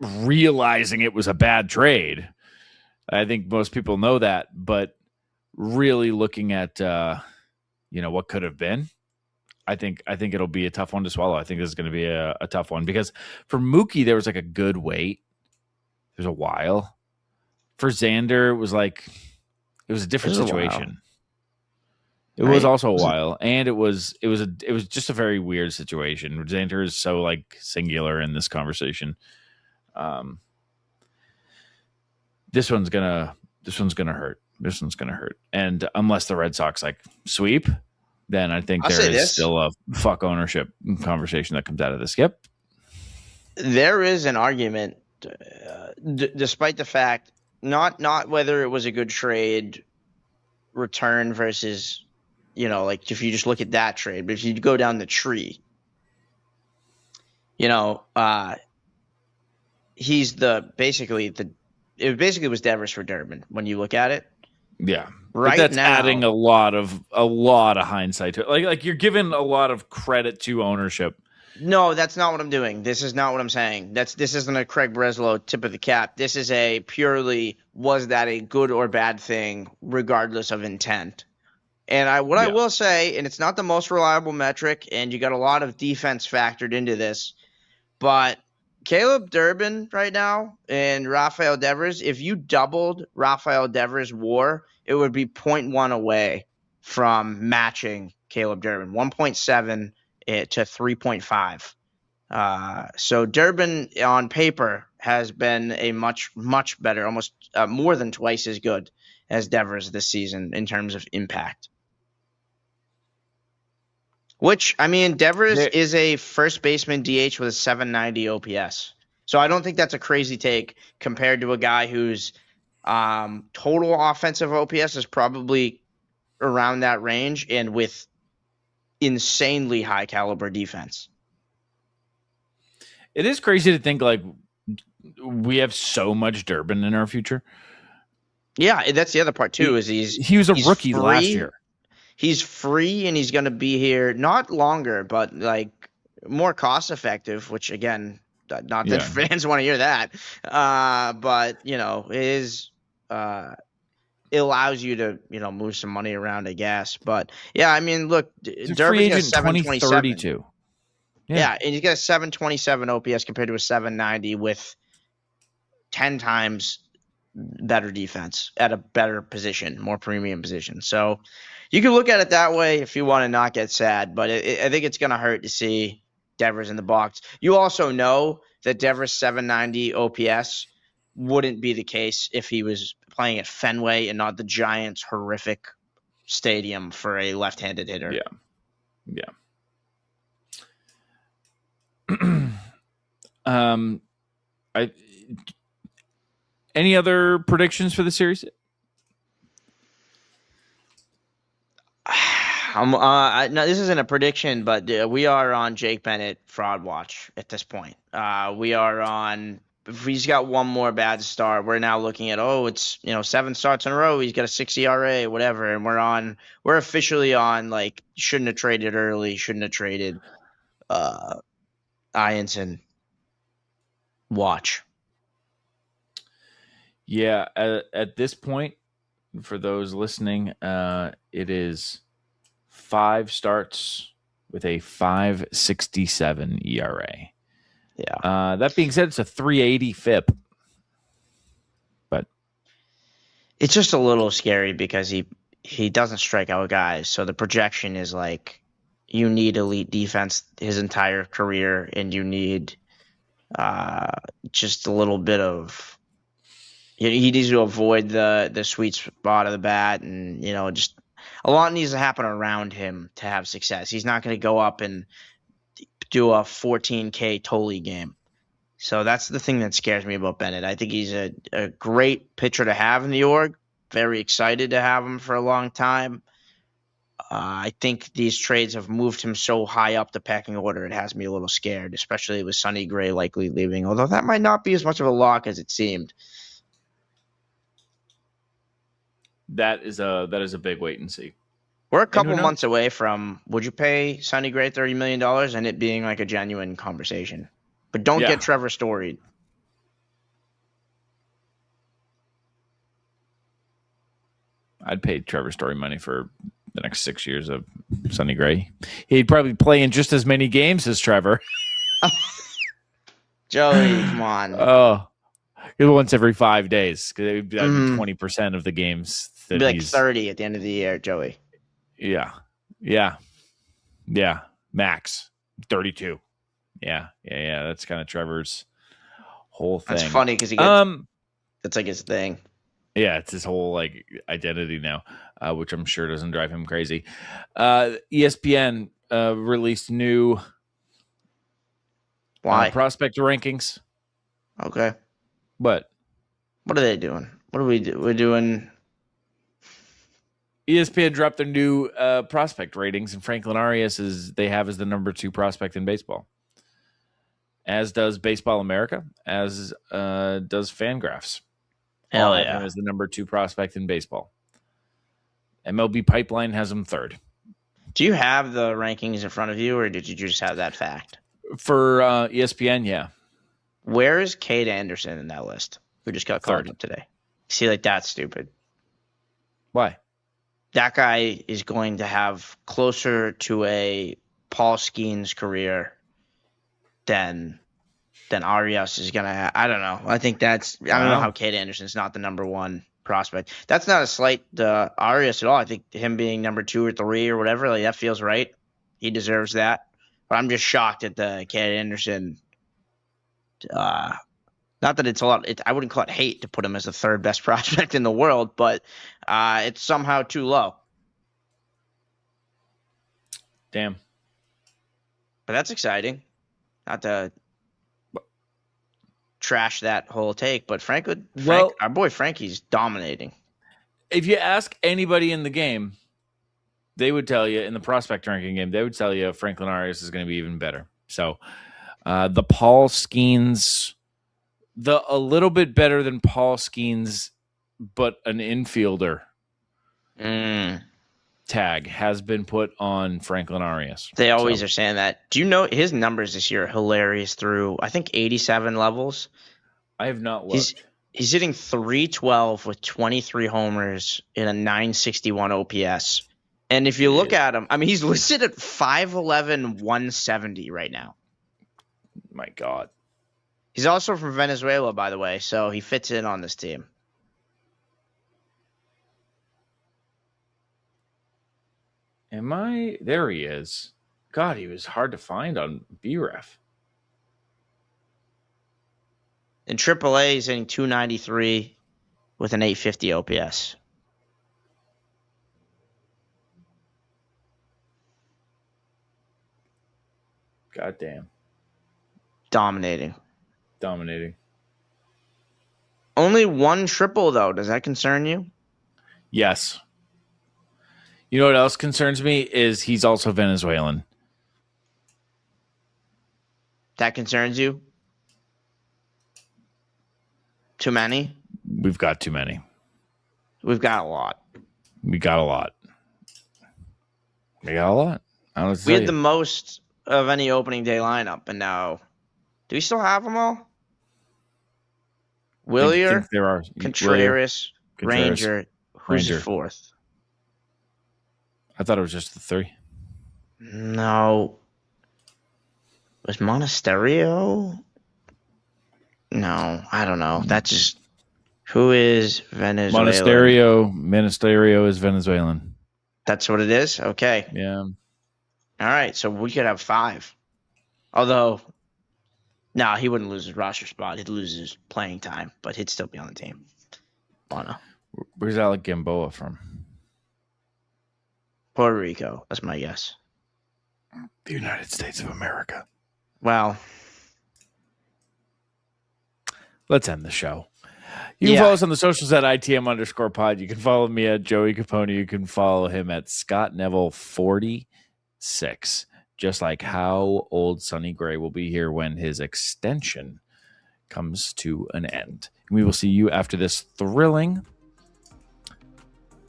Speaker 2: realizing it was a bad trade. I think most people know that, but really looking at what could have been, I think it'll be a tough one to swallow. I think this is going to be a tough one because for Mookie there was like a good wait. There's a while. For Xander, it was a different situation. It was also a while, and it was just a very weird situation. Xander is so singular in this conversation. This one's gonna hurt. This one's gonna hurt. And unless the Red Sox sweep, then I think there is still a fuck ownership conversation that comes out of this. Yep.
Speaker 3: There is an argument, despite the fact not whether it was a good trade return versus, if you just look at that trade, but if you go down the tree, he's it basically was Devers for Durbin when you look at it.
Speaker 2: Yeah.
Speaker 3: Right,
Speaker 2: but that's
Speaker 3: now,
Speaker 2: adding a lot of hindsight to it. Like you're giving a lot of credit to ownership.
Speaker 3: No, that's not what I'm doing. This is not what I'm saying. This isn't a Craig Breslow tip of the cap. This is a purely, was that a good or bad thing regardless of intent? And I will say, and it's not the most reliable metric, and you got a lot of defense factored into this, but Caleb Durbin right now and Rafael Devers, if you doubled Rafael Devers' WAR, it would be 0.1 away from matching Caleb Durbin, 1.7 to 3.5. So Durbin on paper has been a much, much better, almost more than twice as good as Devers this season in terms of impact. Which, Devers is a first baseman DH with a 790 OPS. So I don't think that's a crazy take compared to a guy whose total offensive OPS is probably around that range and with insanely high caliber defense.
Speaker 2: It is crazy to think we have so much Durbin in our future.
Speaker 3: Yeah, that's the other part too.
Speaker 2: He was a rookie last year.
Speaker 3: He's free and he's going to be here not longer, but more cost effective. Which again, not that fans want to hear that, but it allows you to move some money around, I guess. But yeah, look, Durbin's got 722. Yeah, and he's got a 727 OPS compared to a 790 with 10 times better defense at a better position, more premium position. So you can look at it that way if you want to not get sad, but I think it's going to hurt to see Devers in the box. You also know that Devers' 790 OPS wouldn't be the case if he was playing at Fenway and not the Giants' horrific stadium for a left-handed hitter.
Speaker 2: Yeah. Any other predictions for the series?
Speaker 3: No, this isn't a prediction, but we are on Jake Bennett fraud watch at this point. We are on. If he's got one more bad start, we're now looking at it's 7 starts in a row. He's got a 6 ERA, whatever, and we're officially on shouldn't have traded early, shouldn't have traded Ianson watch.
Speaker 2: Yeah, at this point, for those listening, it is 5 starts with a 5.67 ERA.
Speaker 3: Yeah.
Speaker 2: That being said, it's a 3.80 FIP.
Speaker 3: It's just a little scary because he doesn't strike out guys. So the projection is like you need elite defense his entire career, and you need just a little bit of. He needs to avoid the sweet spot of the bat, and just a lot needs to happen around him to have success. He's not going to go up and do a 14K Tolley game. So that's the thing that scares me about Bennett. I think he's a great pitcher to have in the org. Very excited to have him for a long time. I think these trades have moved him so high up the pecking order, it has me a little scared, especially with Sonny Gray likely leaving, although that might not be as much of a lock as it seemed.
Speaker 2: That is a big wait and see.
Speaker 3: We're a couple months away from, would you pay Sonny Gray $30 million and it being like a genuine conversation? But don't get Trevor Story.
Speaker 2: I'd pay Trevor Story money for the next 6 years of Sonny Gray. He'd probably play in just as many games as Trevor.
Speaker 3: Joey, come on.
Speaker 2: Oh, once every 5 days, because it would be 20% of the games.
Speaker 3: It'd be like 30 at the end of the year, Joey.
Speaker 2: Yeah. Max 32. Yeah. That's kind of Trevor's whole thing.
Speaker 3: That's funny because he gets that's like his thing.
Speaker 2: Yeah, it's his whole like identity now, which I'm sure doesn't drive him crazy. ESPN released new prospect rankings.
Speaker 3: Okay.
Speaker 2: What
Speaker 3: are they doing? What are we do? We're doing.
Speaker 2: ESPN dropped their new prospect ratings, and Franklin Arias they have as the number 2 prospect in baseball, as does Baseball America, as does Fangraphs.
Speaker 3: Hell yeah,
Speaker 2: as the number 2 prospect in baseball. MLB Pipeline has him 3rd.
Speaker 3: Do you have the rankings in front of you, or did you just have that fact?
Speaker 2: For ESPN, yeah.
Speaker 3: Where is Cade Anderson in that list? Who just got called up today? See, like that's stupid.
Speaker 2: Why?
Speaker 3: That guy is going to have closer to a Paul Skeens career than Arias is going to have. I don't know. I think I don't know how Cade Anderson's not the number 1 prospect. That's not a slight to Arias at all. I think him being number 2 or 3 or whatever, like that feels right. He deserves that. But I'm just shocked at the Cade Anderson. Not that it's a lot. I wouldn't call it hate to put him as the 3rd best prospect in the world, but it's somehow too low.
Speaker 2: Damn.
Speaker 3: But that's exciting. Not to trash that whole take, but our boy Frankie's dominating.
Speaker 2: If you ask anybody in the game, they would tell you, in the prospect ranking game, they would tell you Franklin Arias is going to be even better. So the Paul Skeens, a little bit better than Paul Skeens, but an infielder tag has been put on Franklin Arias.
Speaker 3: They always are saying that. Do you know his numbers this year are hilarious through, I think, 87 levels?
Speaker 2: I have not looked.
Speaker 3: He's hitting .312 with 23 homers in a .961 OPS. And if you look at him, I mean, he's listed at 5'11", 170 right now.
Speaker 2: My God.
Speaker 3: He's also from Venezuela, by the way, so he fits in on this team.
Speaker 2: There he is. God, he was hard to find on BREF.
Speaker 3: In AAA, he's hitting .293 with an .850 OPS.
Speaker 2: God damn.
Speaker 3: Dominating. Only 1 triple, though. Does that concern you?
Speaker 2: Yes. You know what else concerns me is he's also Venezuelan.
Speaker 3: That concerns you? Too many?
Speaker 2: We've got too many.
Speaker 3: We've got a lot.
Speaker 2: We got a lot. We had
Speaker 3: the most of any opening day lineup, and now do we still have them all? Willier,
Speaker 2: there are
Speaker 3: Contreras, Ranger. Who's the 4th?
Speaker 2: I thought it was just the 3.
Speaker 3: No. Was Monasterio? No, I don't know. That just Who is Venezuelan?
Speaker 2: Monasterio is Venezuelan.
Speaker 3: That's what it is? Okay.
Speaker 2: Yeah.
Speaker 3: All right. So we could have 5. Although, no, he wouldn't lose his roster spot. He'd lose his playing time, but he'd still be on the team. Bono.
Speaker 2: Where's Alec Gamboa from?
Speaker 3: Puerto Rico. That's my guess.
Speaker 2: The United States of America.
Speaker 3: Well,
Speaker 2: let's end the show. You can follow us on the socials at ITM_pod. You can follow me at Joey Copponi. You can follow him at Scott Neville 46. Just like how old Sonny Gray will be here when his extension comes to an end. And we will see you after this thrilling,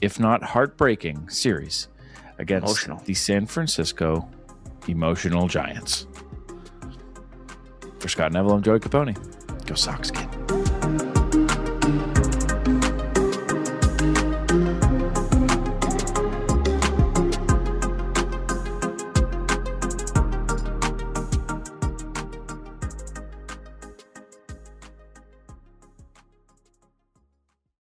Speaker 2: if not heartbreaking, series against the San Francisco Emotional Giants. For Scott Neville, I'm Joey Copponi. Go Sox, kid.